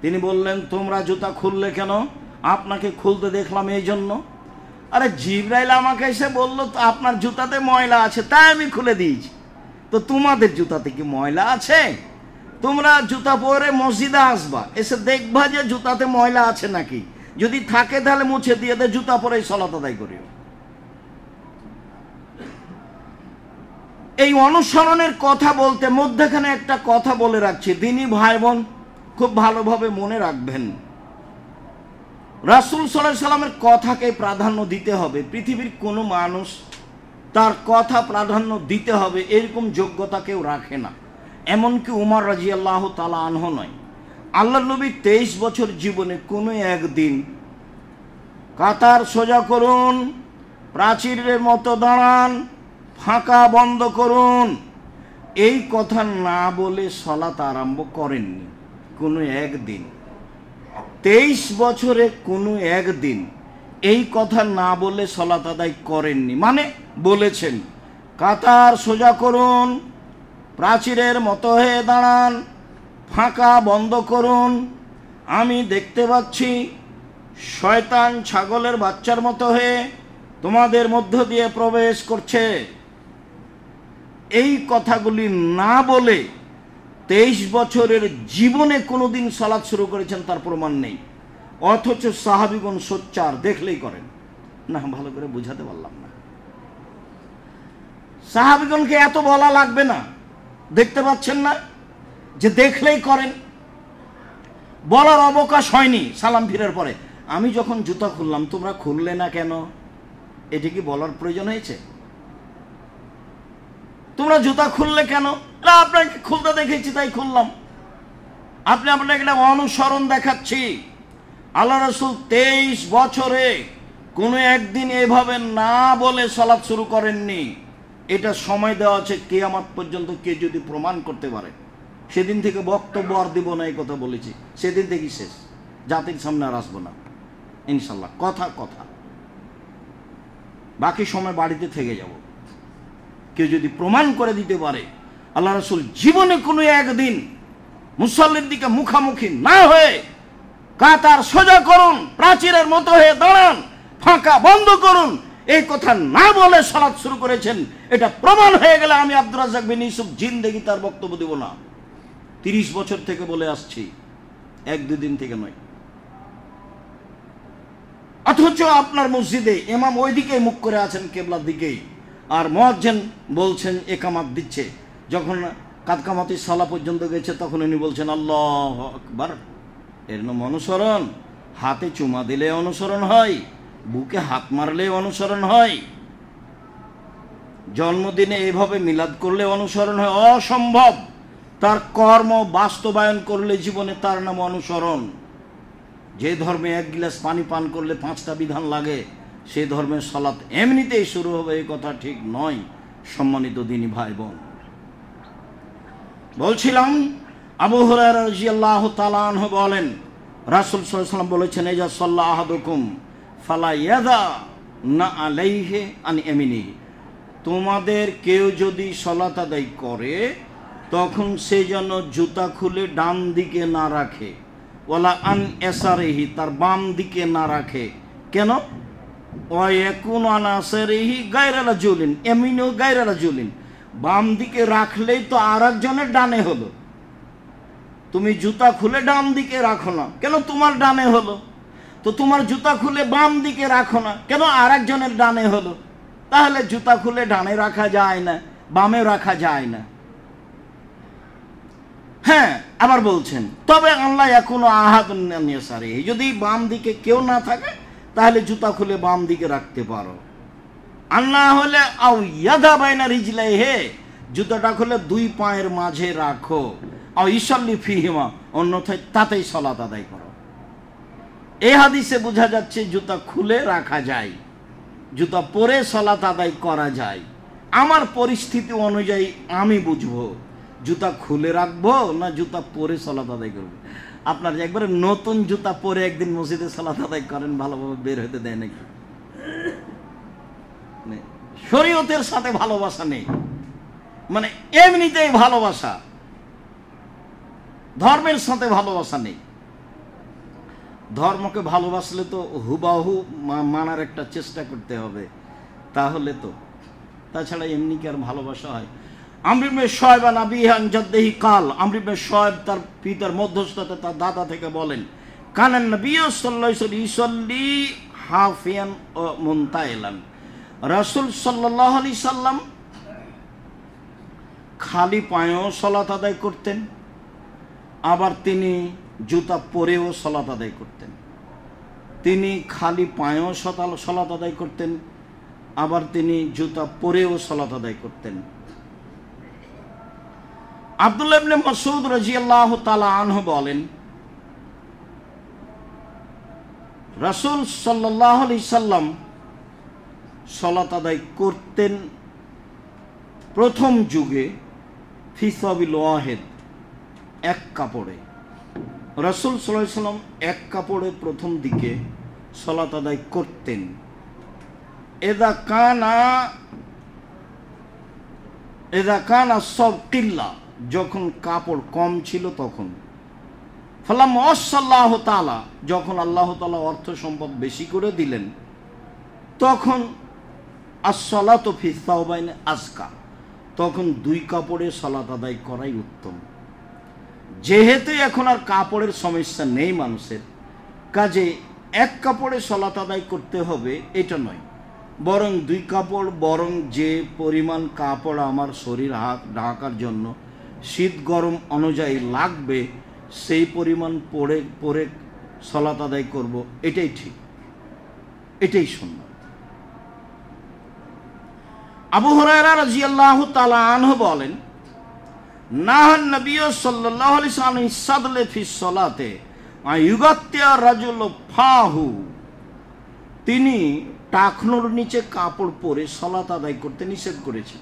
তিনি বললেন তোমরা জুতা খুললে কেন? আপনাকে খুলতে দেখলাম এই জন্য। আরে জিবরাইল আমাকে এসে বললো তো আপনার জুতাতে ময়লা আছে, তাই আমি খুলে দিয়েছি। তো তোমাদের জুতাতে কি ময়লা আছে? তোমরা জুতা পরে মসজিদে আসবা, এসে দেখবা যে জুতাতে ময়লা আছে নাকি, যদি থাকে তাহলে মুছে দিয়ে দে, জুতা পরেই সালাত আদায় করিও। এই অনুসরণের কথা বলতে মধ্যখানে একটা কথা বলে রাখছি, দিনী ভাই বোন খুব ভালোভাবে মনে রাখবেন। রাসূল সাল্লাল্লাহু আলাইহি সাল্লামের কথাকে প্রাধান্য দিতে হবে। পৃথিবীর কোনো মানুষ তার কথা প্রাধান্য দিতে হবে এরকম যোগ্যতা কেউ রাখে না, এমনকি উমর রাদিয়াল্লাহু তাআলা আনহু নয়। আল্লাহর নবী 23 বছর জীবনে কোনো একদিন কাতার সোজা করুন, প্রাচীরের মতো দাঁড়ান, ফাঁকা বন্ধ করুন, এই কথা না বলে সালাত আরম্ভ করেননি কোনো একদিন। 23 বছরে কোনো একদিন এই কথা না বলে সালাত আদায় করেননি। মানে বলেছেন কাতার সোজা করুন, প্রাচীরের মতো হয়ে দাঁড়ান, ফাঁকা বন্ধ করুন। আমি দেখতে পাচ্ছি শয়তান ছাগলের বাচ্চার মতো হয়ে তোমাদের মধ্য দিয়ে প্রবেশ করছে। এই কথাগুলি না বলে 23 বছরের জীবনে কোনোদিন সালাত শুরু করেছেন তার প্রমাণ নেই, অথচ সাহাবীগণ সোচ্চার, দেখলেই করেন। না, ভালো করে বুঝাতে পারলাম না। সাহাবীগণকে এত বলা লাগবে না, দেখতে পাচ্ছেন না যে দেখলেই করেন। বলার অবকাশ হয়নি সালাম ফিরার পরে, আমি যখন জুতা খুললাম তোমরা খুললে না কেন? এটি কি বলার প্রয়োজন হয়েছে? তোমরা জুতা খুললে কেন? না, আপনাকে খুলতে দেখেছি তাই খুললাম। আপনি আপনাকে একটা অনুসরণ দেখাচ্ছি। আল্লাহ রাসূল 23 বছরে কোনো একদিন এভাবে না বলে সালাত শুরু করেননি। এটা সময় দেওয়া আছে কিয়ামত পর্যন্ত, কে যদি প্রমাণ করতে পারে। সেদিন থেকে বক্তব্য আর দিব না, এই কথা বলেছি, সেদিন থেকেই শেষ, জাতির সামনে আর আসবো না ইনশাল্লাহ। কথা কথা, বাকি সময় বাড়িতে থেকে যাব। কেউ যদি প্রমাণ করে দিতে পারে আল্লাহ রাসূল জীবনে কোনো একদিন মুসল্লির দিকে মুখামুখি না হয়ে কাতার সোজা করুন, প্রাচীরের মতো হয়ে দাঁড়ান, ফাঁকা বন্ধ করুন, এই কথা না বলে সালাত শুরু করেছেন, এটা প্রমাণ হয়ে গেলে আমি আব্দুর রাজ্জাক বিন ইউসুফ জিন্দেগি তার বক্তব্য দেব না। 30 বছর থেকে বলে আসছি, 1-2 দিন থেকে নয়। অথচ আপনার মসজিদে ইমাম ওইদিকে মুখ করে আছেন, কেবলার দিকেই, আর মুয়াজ্জিন বলছেন একামাত দিচ্ছে। যখন কাদকামাতি সালা পর্যন্ত গেছে তখন উনি বলছেন আল্লাহু আকবার। এর নাম অনুসরণ? হাতে চুমা দিলে অনুসরণ হয়, বুকে হাত মারলে অনুসরণ হয়, জন্মদিনে এভাবে মিলাদ করলে অনুসরণ হয়? অসম্ভব। তার কর্ম বাস্তবায়ন করলে জীবনে তার নাম অনুসরণ। যে ধর্মে 1 গ্লাস পানি পান করলে 5টা বিধান লাগে, সে ধর্মের সালাত এমনিতেই শুরু হবে, এই কথা ঠিক নয়। সম্মানিত দিনী ভাই বোন, বলছিলাম আবু হুরায়রা রাদিয়াল্লাহু তাআলা আনহু বলেন রাসূল সাল্লাল্লাহু আলাইহি ওয়াসাল্লাম বলেছেন ইজা সাল্লা আহাদুকুম ফালা ইয়াদা না আলাইহি আন ইয়ামিনিহি, তোমাদের কেউ যদি সালাত আদায় করে তখন সে যেন জুতা খুলে ডান দিকে না রাখে, ওয়ালা আন ইয়াসারিহি, তার বাম দিকে না রাখে। কেন? ওয়া ইয়াকুনু আন ইয়াসারিহি গায়রা রাজুলিন ইয়ামিনু গায়রা রাজুলিন, বাম দিকে রাখলেই তো আর একজনের ডানে হলো। তুমি জুতা খুলে ডান দিকে রাখো না, কেন তোমার ডানে হলো? তো তোমার জুতা খুলে বাম দিকে রাখো না, কেন আর একজনের ডানে হলো? তাহলে জুতা খুলে ডানে রাখা যায় না, বামে রাখা যায় না। হ্যাঁ, আবার বলছেন তবে আল্লাহ এখনো আহাদ সারে, যদি বাম দিকে কেউ না থাকে তাহলে জুতা খুলে বাম দিকে রাখতে পারো। আল্লাহ হলে আও ইয়াদা বাইনা রিজলাই, হে জুতাটা খুলে দুই পায়ের মাঝে রাখো। আও ইসাল্লি ফিহিমা, অন্যথায় তাতেই সালাত আদায় করো। এই হাদিসে বোঝা যাচ্ছে জুতা খুলে রাখা যায়, জুতা পরে সালাত আদায় করা যায়। আমার পরিস্থিতি অনুযায়ী আমি বুঝবো জুতা খুলে রাখবো না জুতা পরে সালাত আদায় করবো। আপনার একবারে নতুন জুতা পরে একদিন মসজিদে সালাত আদায় করেন, ভালোভাবে বের হতে দেয় নাকি? শরীয়তের সাথে ভালোবাসা নেই, মানে এমনিতেই ভালোবাসা, ধর্মের সাথে ভালোবাসা নেই। ধর্মকে ভালোবাসলে তো হুবাহু মানার একটা চেষ্টা করতে হবে, তাহলে তো, তাছাড়া এমনি কি আর ভালোবাসা হয়? আমর ইবনে শুআয়ব আন আবিহি আন জাদ্দিহি কাল, আমর ইবনে শুআয়ব তার পিতার মধ্যস্থতা তার দাদা থেকে বলেন, কানান নবী সাল্লাল্লাহু আলাইহি ওয়াসাল্লাম ইসাল্লি হাফিয়ান ও মুনতাইলান, রাসূল সাল্লাল্লাহু আলাইহি সাল্লাম খালি পায়েও সালাত আদায় করতেন, আবার তিনি জুতা পরেও সালাত আদায় করতেন। তিনি খালি পায়েও সালাত আদায় করতেন, আবার তিনি জুতা পরেও সালাত আদায় করতেন। আব্দুল্লাহ ইবনে মাসউদ রাদিয়াল্লাহু তাআলা আনহু বলেন, রাসূল সাল্লাল্লাহু আলাইহি সাল্লাম সালাত আদায় করতেন প্রথম যুগে ফি সাবিল ওয়াহিদ, এক কাপড়ে। রাসূল সাল্লাল্লাহু আলাইহি সাল্লাম এক কাপড়ে প্রথম দিকে সালাত আদায় করতেন। এদা কানা সব কিল্লা, যখন কাপড় কম ছিল তখন। ফালাম আল্লাহ তাআলা, যখন আল্লাহ তাআলা অর্থ সম্পদ বেশি করে দিলেন তখন as-salatu fi thawbayn আজকা, তখন দুই কাপড়ে সালাত আদায় করাই উত্তম। যেহেতু এখন আর কাপড়ের সমস্যা নেই মানুষের, কাজে এক কাপড়ে সালাত আদায় করতে হবে এটা নয়, বরং দুই কাপড়, বরং যে পরিমাণ কাপড় আমার শরীর হাত ঢাকার জন্য শীত গরম অনুযায়ী লাগবে সেই পরিমাণ পরে সালাত আদায় করব, এটাই ঠিক, এটাই সুন্নাত। আবু হুরায়রা রাদিয়াল্লাহু তাআলা আনহু বলেন, নাহান নবী সাল্লাল্লাহু আলাইহি ওয়াসাল্লাম ইসাদলে ফি সালাতে আয়ুগাত্তিয়া রাজুল ফাহু, তিনি টাকনোর নিচে কাপড় পরে সালাত আদায় করতে নিষেধ করেছেন।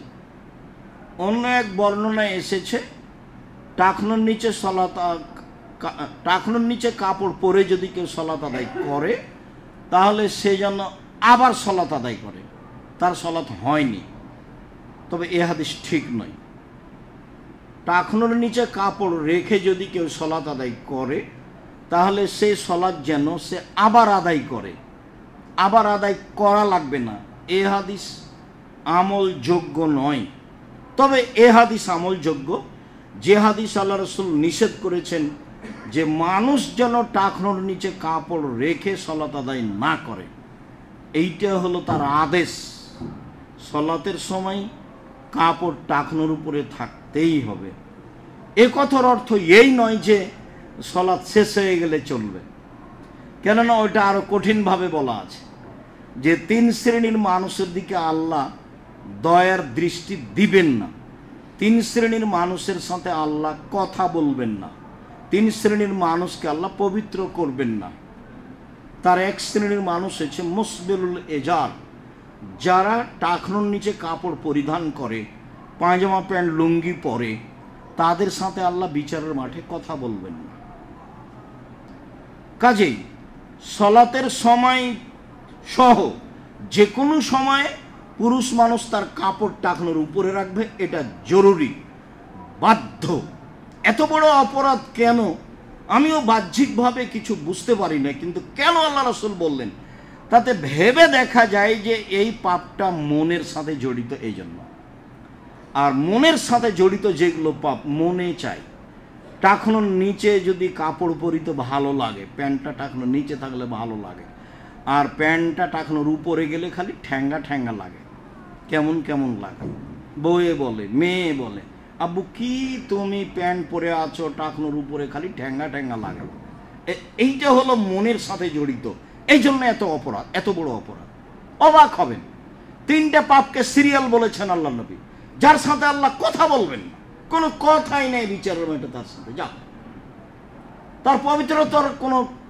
অন্য এক বর্ণনায় এসেছে টাকনোর নিচে কাপড় পরে যদি কেউ সালাত আদায় করে তাহলে সে যেন আবার সালাত আদায় করে, তার সালাত হয়নি। তবে এ হাদিস ঠিক নয়। টাকনোর নিচে কাপড় রেখে যদি কেউ সালাত আদায় করে তাহলে সেই সালাত যেন সে আবার আদায় করে, আবার আদায় করা লাগবে না। এ হাদিস আমলযোগ্য নয়। তবে এ হাদিস আমলযোগ্য, যে হাদিস আল্লাহ রাসূল নিষেধ করেছেন যে মানুষ যেন টাকনোর নিচে কাপড় রেখে সালাত আদায় না করে, এইটা হলো তার আদেশ। সালাতের সময় কাপড় টাকনোর উপরে থাকতেই হবে। এ কথার অর্থ এই নয় যে সালাত শেষ হয়ে গেলে চলবে, কেননা ওইটা আরো কঠিনভাবে বলা আছে যে তিন শ্রেণীর মানুষের দিকে আল্লাহ দয়ার দৃষ্টি দিবেন না, তিন শ্রেণীর মানুষের সাথে আল্লাহ কথা বলবেন না, তিন শ্রেণীর মানুষকে আল্লাহ পবিত্র করবেন না। তার এক শ্রেণীর মানুষ হচ্ছে মুসবিলুল এজার, যারা টাকনোর নিচে কাপড় পরিধান করে, পায়জামা প্যান্ট লুঙ্গি পরে, তাদের সাথে আল্লাহ বিচারের মাঠে কথা বলবেন না। কাজেই সালাতের সময় সহ যে কোনো সময়ে পুরুষ মানুষ তার কাপড় টাকনোর উপরে রাখবে, এটা জরুরি, বাধ্য। এত বড় অপরাধ কেন আমিও বাহ্যিকভাবে কিছু বুঝতে পারি না, কিন্তু কেন আল্লাহ রাসূল বললেন তাতে ভেবে দেখা যায় যে এই পাপটা মনের সাথে জড়িত। এই জন্য আর মনের সাথে জড়িত যেগুলো পাপ মনে চাই। টাকনোর নিচে যদি কাপড় পরিতে ভালো লাগে, প্যান্টটা টাকনোর নিচে থাকলে ভালো লাগে, আর প্যান্টটা টাকনোর উপরে গেলে খালি ঠ্যাঙ্গা ঠ্যাঙ্গা লাগে, কেমন কেমন লাগে। বউয়ে বলে, মেয়ে বলে, আব্বু কি তুমি প্যান্ট পরে আছো, টাকনোর উপরে খালি ঠ্যাঙ্গা ঠ্যাঙ্গা লাগে। এইটা হলো মনের সাথে জড়িত। এই জন্য এত অপরাধ, এত বড় অপরাধ। অবাক হবেন, 3টে পাপকে সিরিয়াল বলেছেন আল্লাহ নবী, যার সাথে আল্লাহ কথা বলবেন না, কোনো কথাই নেই বিচারের মেয়েটা তার সাথে, যা তার পবিত্রতার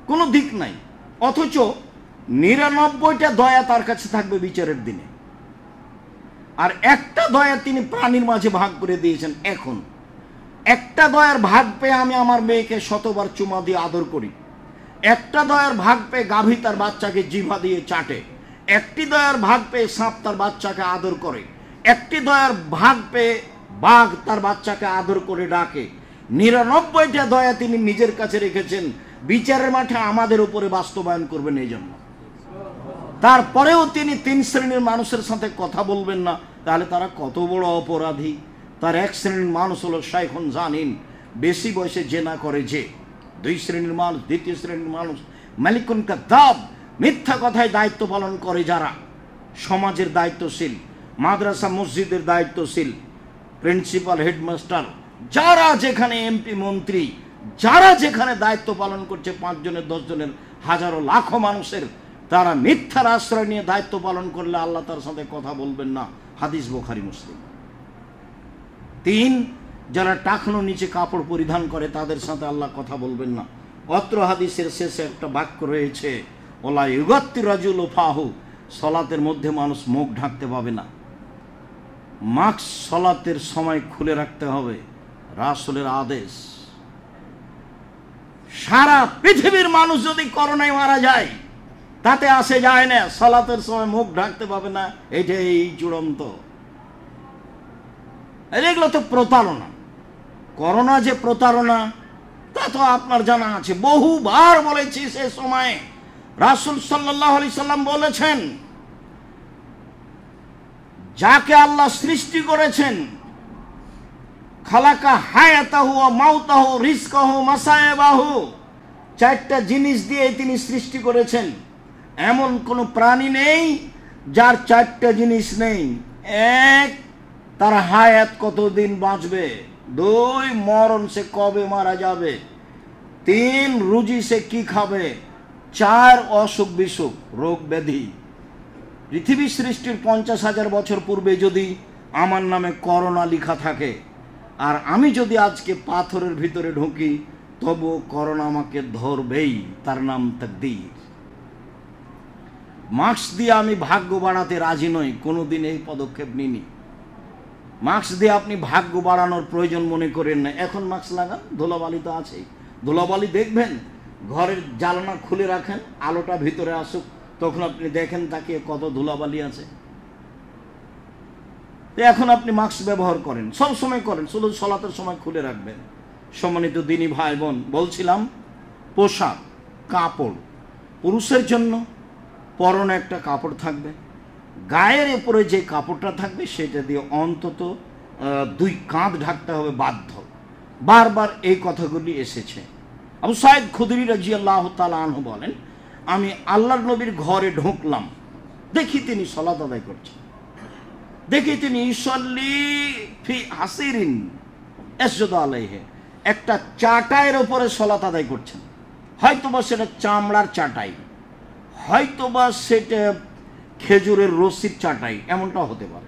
কোনো দিক নাই, অথচ 99টা দয়া তার কাছে থাকবে বিচারের দিনে। আর একটা দয়া তিনি প্রাণীর মাঝে ভাগ করে দিয়েছেন। এখন একটা দয়ার ভাগ পেয়ে আমি আমার মেয়েকে শতবার চুমা দিয়ে আদর করি, একটা দয়ার ভাগ পেয়ে গাভী তার বাচ্চাকে জিভা দিয়ে চাটে, একটি দয়ার ভাগ পেয়ে সাপ তার বাচ্চাকে আদর করে, একটি দয়ার ভাগ পেয়ে বাঘ তার বাচ্চাকে আদর করে ডাকে। 99টা দয়া তিনি নিজের কাছে রেখেছেন, বিচারের মাঠে আমাদের উপরে বাস্তবায়ন করবেন। এই জন্য তারপরেও তিনি 3 শ্রেণীর মানুষের সাথে কথা বলবেন না, তাহলে তারা কত বড় অপরাধী। তার 1 শ্রেণীর মানুষ হলো শাইখুন জানিন, বেশি বয়সে জেনা করে যে। 2 শ্রেণীর মানুষ, 2য় শ্রেণীর মানুষ মালিকুন কাযাব, মিথ্যা কথায় দায়িত্ব পালন করে যারা, সমাজের দায়িত্বশীল, মাদ্রাসা মসজিদের দায়িত্বশীল, প্রিন্সিপাল, হেডমাস্টার, যারা যেখানে এমপি মন্ত্রী, যারা যেখানে দায়িত্ব পালন করছে, 5 জনের 10 জনের হাজারো লাখো মানুষের, তারা মিথ্যার আশ্রয় নিয়ে দায়িত্ব পালন করলে আল্লাহ তার সাথে কথা বলবেন না। হাদিস বুখারী মুসলিম। 3, যারা টাকনো নিচে কাপড় পরিধান করে তাদের সাথে আল্লাহ কথা বলবেন না। অত্র হাদিসের শেষে একটা বাক্য রয়েছে, ওলা ইউগাত্তি রাজুল ফাহু, সলাতের মধ্যে মানুষ মুখ ঢাকতে পাবে না। মাস্ক সলাতের সময় খুলে রাখতে হবে, রাসূলের আদেশ। সারা পৃথিবীর মানুষ যদি করোনায় মারা যায় তাতে আসে যায় না, সলাতের সময় মুখ ঢাকতে পাবে না, এটাই চূড়ান্ত। এগুলো তো প্রতারণা। করোনা যে প্রতারণা তা তো আপনার জানা আছে, বহুবার বলেছি। সে সময় রাসূল সাল্লাল্লাহু আলাইহি সাল্লাম বলেছেন, যাকে আল্লাহ সৃষ্টি করেছেন, খালাকা হায়াতাহু ওয়া মাউতাহু রিজকাহু মাসায়েবাহু, 4টা জিনিস দিয়ে তিনি সৃষ্টি করেছেন। এমন কোন প্রাণী নেই যার 4টা জিনিস নেই। 1, তার হায়াত কতদিন বাঁচবে, 2, মরণ সে কবে মারা যাবে, 3, রুজি সে কি খাবে, 4, অসুখ বিসুখ, রোগ ব্যাধি। পৃথিবী সৃষ্টির 50,000 বছর পূর্বে যদি আমার নামে করোনা লেখা থাকে, আর আমি যদি আজকে পাথরের ভিতরে ঢুকি, তবু করোনা আমাকে ধরবেই, তার নাম তাকদীর। মাস্ক দিয়ে আমি ভাগ্য বাড়াতে রাজি নই, কোনোদিন এই পদক্ষেপ নিইনি। মাস্ক দিয়ে আপনি ভাগ্য বাড়ানোর প্রয়োজন মনে করেন না, এখন মাস্ক লাগান, ধুলাবালি তো আছেই। ধুলাবালি দেখবেন, ঘরের জানালা খুলে রাখেন, আলোটা ভিতরে আসুক, তখন আপনি দেখেন তাকিয়ে কত ধুলাবালি আছে। এখন আপনি মাস্ক ব্যবহার করেন, সব সময় করেন, শুধু সলাতের সময় খুলে রাখবেন। সম্মানিত দিনী ভাই বোন, বলছিলাম পোশাক, কাপড়, পুরুষের জন্য পরনে একটা কাপড় থাকবে, গায়ের উপরে যে কাপড়টা থাকবে সেটা দিয়ে অন্তত 2 কাঁধ ঢাকতে হবে বাধ্য। বারবার এই কথাগুলি এসেছে। আবু সাঈদ খুদরি রাদিয়াল্লাহু তাআলা আনহু বলেন, আমি আল্লাহর নবীর ঘরে ঢুকলাম, দেখি তিনি সালাত আদায় করছেন, দেখি তিনি ইউসাল্লি ফি হাসিরিন ইয়াসজুদু আলাইহি, একটা চাটাইয়ের উপরে সালাত আদায় করছেন। হয়তোবা সেটা চামড়ার চাটাই, হয়তোবা সেটা খেজুরের রশির চাটাই, এমনটা হতে পারে।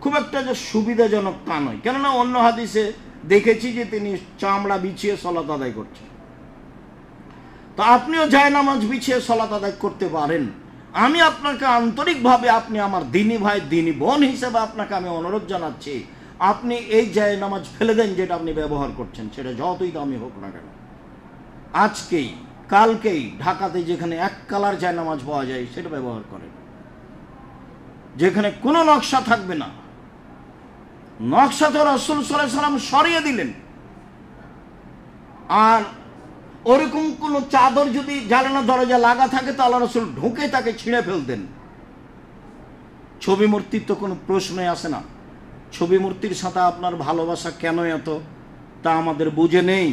খুব একটা যে সুবিধাজনক তা নয়, কেননা অন্য হাদিসে দেখেছি যে তিনি চামড়া বিছিয়ে সালাত আদায় করছেন। তো আপনিও জায়নামাজ বিছিয়ে সালাত আদায় করতে পারেন। আমি আপনাকে আন্তরিকভাবে, আপনি আমার দিনী ভাই, দিনী বোন হিসেবে আপনাকে আমি অনুরোধ জানাচ্ছি, আপনি এই জায়নামাজ ফেলে দেন যেটা আপনি ব্যবহার করছেন, সেটা যতই দামি হোক না কেন। আজকেই কালকেই ঢাকাতে যেখানে 1 কালার জায়নামাজ পাওয়া যায় সেটা ব্যবহার করেন, যেখানে কোনো নকশা থাকবে না। নকশা তো রাসূল সাল্লাল্লাহু আলাইহি সাল্লাম সরিয়ে দিলেন। আর ওরকম কোনো চাদর যদি জানালা দরজা লাগা থাকে তো আল্লাহ রাসূল ঢুকে তাকে ছিঁড়ে ফেলতেন। ছবি মূর্তির তো কোনো প্রশ্নই আসে না। ছবি মূর্তির সাথে আপনার ভালোবাসা কেন এত, তা আমাদের বুঝে নেই।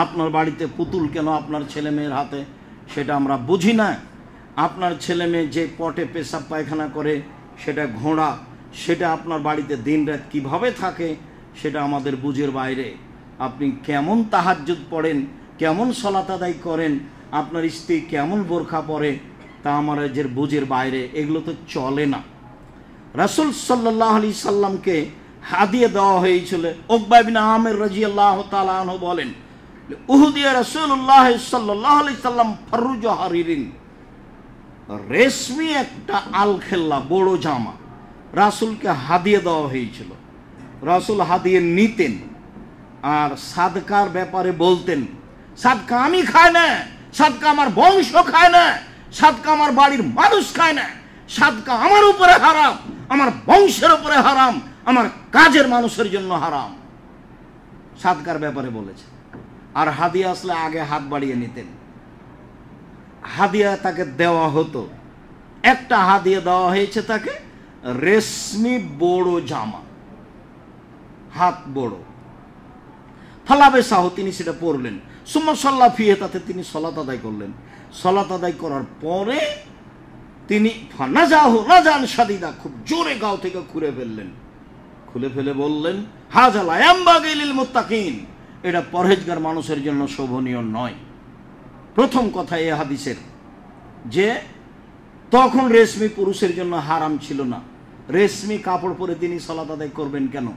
আপনার বাড়িতে পুতুল কেন আপনার ছেলে মেয়ের হাতে, সেটা আমরা বুঝি না। আপনার ছেলে মেয়ে যে পটে পেশাব পায়খানা করে সেটা ঘোড়া, সেটা আপনার বাড়িতে দিনরাত কিভাবে থাকে সেটা আমাদের বুঝের বাইরে। আপনি কেমন তাহাজ্জুদ পড়েন, কেমন সালাত আদায় করেন, আপনার স্ত্রী কেমন বোরখা পরে, তা আমাদের বুঝের বাইরে। এগুলো তো চলে না। রাসূল সাল্লাল্লাহু আলাইহি সাল্লামকে হাদিয়া দেওয়া হয়েছিল। উকবা ইবনে আমির রাদিয়াল্লাহু তাআলা আনহু বলেন, উহুদিয়া রাসূলুল্লাহ সাল্লাল্লাহু আলাইহি সাল্লাম ফারুজ হারিরিন, রেশমি একটা আলখেল্লা বড় জামা রাসূলকে হাদিয়া দেওয়া হয়েছিল। রাসূল হাদিয়া নিতেন আর সাদকার ব্যাপারে বলতেন, সাদকা আমি খাই না, সাদকা আমার বংশ খায় না, সাদকা আমার বাড়ির মানুষ খায় না, সাদকা আমার উপরে হারাম, আমার বংশের উপরে হারাম, আমার কাজের মানুষের জন্য হারাম। সাদকার ব্যাপারে বলেছে। আর হাদিয়া আসলে আগে হাত বাড়িয়ে নিতেন, হাদিয়া তাকে দেওয়া হতো। একটা হাদিয়া দেওয়া হয়েছে তাকে, রেশমি বড় জামা, হাত বড়। ফালাবে সাহ, তিনি সেটা পরলেন। সুম্মা সাল্লা ফিহে, তাতে তিনি সালাত আদায় করলেন। সালাত আদায় করার পরে তিনি ফানাজাহু নাজান শাদীদা, খুব জোরে গাও থেকে খুলে ফেললেন। খুলে ফেলে বললেন, হাযা লা ইয়ামবাগি লিল মুত্তাকিন, এটা পরহেজগার মানুষের জন্য শোভনীয় নয়। প্রথম কথা এই হাদিসের যে তখন রেশমি পুরুষের জন্য হারাম ছিল না। রেশমি কাপড় পরে তিনি সালাত আদায় করবেন কেন?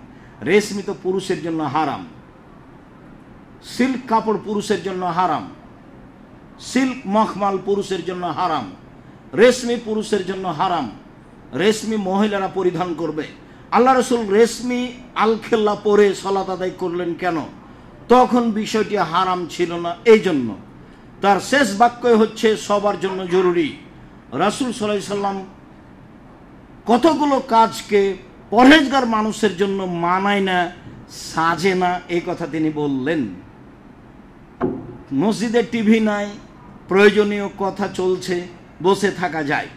রেশমি তো পুরুষের জন্য হারাম। সিল্ক কাপড় পুরুষের জন্য হারাম, সিল্ক মখমাল পুরুষের জন্য হারাম, রেশমি পুরুষের জন্য হারাম। রেশমি মহিলারা পরিধান করবে। আল্লাহ রাসূল রেশমি আলখেল্লা পরে সালাত আদায় করলেন কেন? তখন বিষয়টি হারাম ছিল না। এই জন্য তার শেষ বাক্যই হচ্ছে সবার জন্য জরুরি। রাসূল সাল্লাল্লাহু আলাইহি সাল্লাম কতগুলো কাজকে পরহেজগার মানুষের জন্য মানায় না, সাজে না, এই কথা তিনি বললেন। মসজিদে টিভি নাই, প্রয়োজনীয় কথা চলছে, বসে থাকা যায়।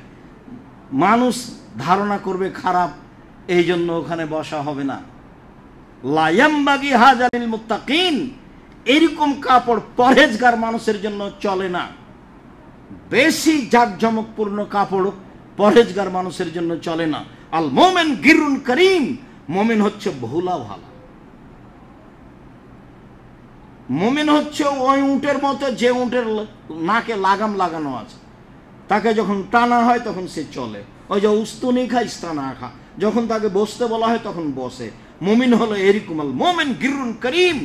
মানুষ ধারণা করবে খারাপ, এই জন্য ওখানে বসা হবে না। লা ইয়ামবাগি হাযা লিল মুত্তাকিন, এরকম কাপড় পরহেজগার মানুষের জন্য চলে না। বেশি জাঁকজমকপূর্ণ কাপড় পরহেজগার মানুষের জন্য চলে না। আল মুমিন গিরুন করিম, মুমিন হচ্ছে ভোলা ভালা। মুমিন হচ্ছে ওই উটের মতো যে উটের নাকে লাগাম লাগানো আছে, তাকে যখন টানা হয় তখন সে চলে। ওই যে উস্তুনি খা ইস্তানা খা, যখন তাকে বসতে বলা হয় তখন বসে। মুমিন হলো এরকম। আল মুমিন গিরুন করিম,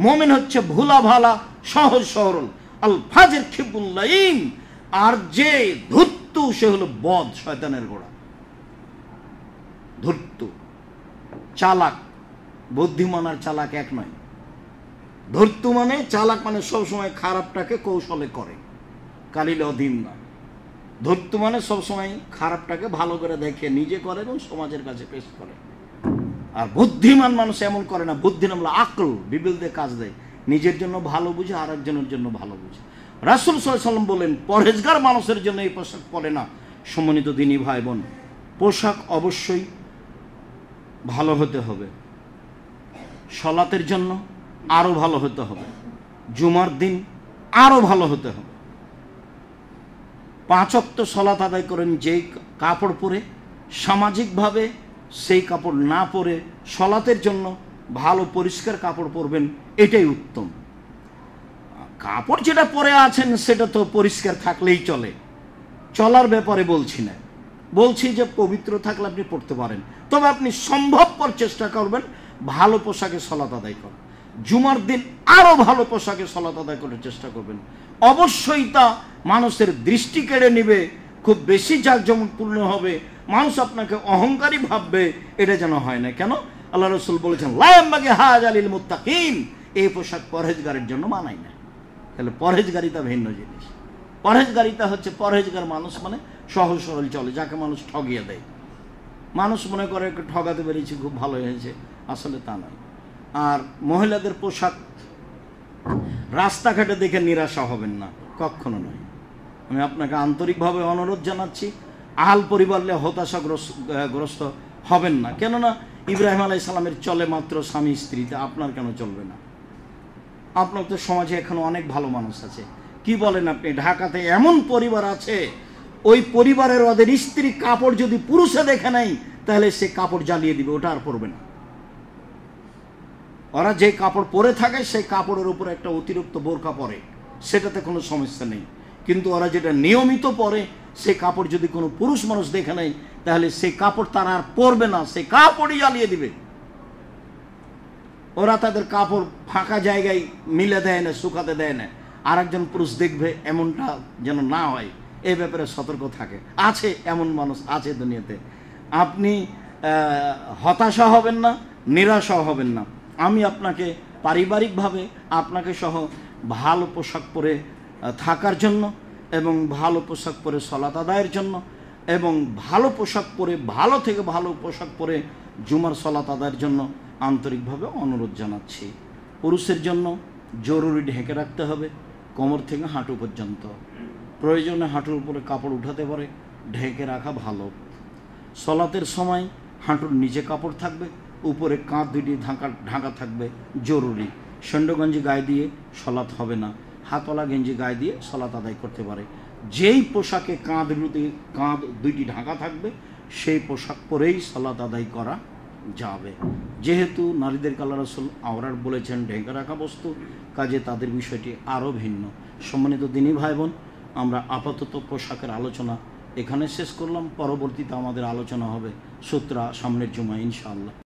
মুমিন হচ্ছে ভোলা ভালা, সহজ সরল। আল ফাজির খিবুল লাইম, আর যে ধূর্তু সে হলো বদ, শয়তানের গোড়া। ধূর্তু, চালাক, বুদ্ধিমান আর চালাক এক নয়। ধূর্তু মানে, চালাক মানে সবসময় খারাপটাকে কৌশলে করে, কালিল অধীন না। ধূর্তু মানে সবসময় খারাপটাকে ভালো করে দেখে নিজে করে এবং সমাজের কাছে পেশ করে। আর বুদ্ধিমান মানুষ এমন করে না। বুদ্ধি নামলো আকল, বিবেক দিয়ে কাজ দেয়, নিজের জন্য ভালো বুঝে, আর একজনের জন্য ভালো বুঝে। রাসূল সাল্লাল্লাহু আলাইহি সাল্লাম বলেন, পরহেজগার মানুষের জন্য এই পোশাক পরে না। সম্মানিত দিনী ভাই বোন, পোশাক অবশ্যই ভালো হতে হবে। সালাতের জন্য আরো ভালো হতে হবে, জুমার দিন আরো ভালো হতে হবে। 5 ওয়াক্ত সালাত আদায় করেন যেই কাপড় পরে, সামাজিকভাবে সেই কাপড় না পরে সালাতের জন্য ভালো পরিষ্কার কাপড় পরবেন, এটাই উত্তম। কাপড় যেটা পরে আছেন সেটা তো পরিষ্কার থাকলেই চলে, চলার ব্যাপারে বলছি না। বলছি যে পবিত্র থাকলে আপনি পড়তে পারেন, তবে আপনি সম্ভবপর চেষ্টা করবেন ভালো পোশাকে সালাত আদায় করার। জুমার দিন আরো ভালো পোশাকে সালাত আদায় করার চেষ্টা করবেন। অবশ্যই তা মানুষের দৃষ্টি কেড়ে নিবে, খুব বেশি জাঁকজমকপূর্ণ হবে, মানুষ আপনাকে অহংকারী ভাববে, এটা যেন হয় না। কেন? আল্লাহ রাসূল বলেছেন, লা ইয়ামবাগি হাযা লিল মুত্তাকিন, এই পোশাক পরহেজগারের জন্য মানায় না। তাহলে পরহেজগারিতা ভিন্ন জিনিস। পরহেজগারিতা হচ্ছে, পরহেজগার মানুষ মানে সহজ সরল চলে, যাকে মানুষ ঠগিয়ে দেয়। মানুষ মনে করে ঠগাতে পেরেছি, খুব ভালো হয়েছে, আসলে তা নয়। আর মহিলাদের পোশাক রাস্তাঘাটে দেখে নিরাশা হবেন না, কখনো নয়। আমি আপনাকে আন্তরিকভাবে অনুরোধ জানাচ্ছি, আহাল পরিবারে হতাশাগ্রস্ত হবেন না। কেননা ইব্রাহিম আলাইহিস সালামের চলে মাত্র স্বামী স্ত্রীতে, আপনার কেন চলবে না? আপনার তো সমাজে এখনো অনেক ভালো মানুষ আছে। কি বলেন আপনি? ঢাকাতে এমন পরিবার আছে, ওই পরিবারের ওদের স্ত্রী কাপড় যদি পুরুষে দেখে নাই, তাহলে সে কাপড় জ্বালিয়ে দিবে, ওটা আর পরবে না। ওরা যে কাপড় পরে থাকে সেই কাপড়ের উপর একটা অতিরিক্ত বোরকা পরে, সেটাতে কোনো সমস্যা নেই। কিন্তু ওরা যেটা নিয়মিত পরে, সে কাপড় যদি কোনো পুরুষ মানুষ দেখে নেয়, তাহলে সেই কাপড় তারা আর পরবে না, সে কাপড়ই জ্বালিয়ে দিবে। ওরা তাদের কাপড় ফাঁকা জায়গায় মিলে দেয় না, শুকাতে দেয় না, আর একজন পুরুষ দেখবে, এমনটা যেন না হয়, এই ব্যাপারে সতর্ক থাকে। আছে এমন মানুষ আছে দুনিয়াতে। আপনি হতাশা হবেন না, নিরাশা হবেন না। আমি আপনাকে পারিবারিকভাবে আপনাকে সহ ভালো পোশাক পরে থাকার জন্য, এবং ভালো পোশাক পরে সালাত আদায়ের জন্য, এবং ভালো পোশাক পরে, ভালো থেকে ভালো পোশাক পরে জুমার সালাত আদায়ের জন্য আন্তরিকভাবে অনুরোধ জানাচ্ছি। পুরুষের জন্য জরুরি ঢেকে রাখতে হবে কোমর থেকে হাঁটু পর্যন্ত। প্রয়োজনে হাঁটুর উপরে কাপড় উঠাতে পারে, ঢেকে রাখা ভালো। সালাতের সময় হাঁটুর নিচে কাপড় থাকবে, উপরে কাঁধ দুটি ঢাকা থাকবে, জরুরি। সেন্ডগঞ্জি গায়ে দিয়ে সালাত হবে না, হাতওয়ালা গেঞ্জি গায়ে দিয়ে সালাত আদায় করতে পারে। যেই পোশাকে কাঁধ দুইটি ঢাকা থাকবে, সেই পোশাক পরেই সালাত আদায় করা যাবে। যেহেতু নারীদের আল্লাহ রাসূল আওরাত বলেছেন ঢেকে রাখা বস্তু, কাজে তাদের বিষয়টি আরও ভিন্ন। সম্মানিত দিনী ভাই বোন, আমরা আপাতত পোশাকের আলোচনা এখানে শেষ করলাম। পরবর্তীতে আমাদের আলোচনা হবে সূত্রা সামনের জুমায় ইনশাআল্লাহ।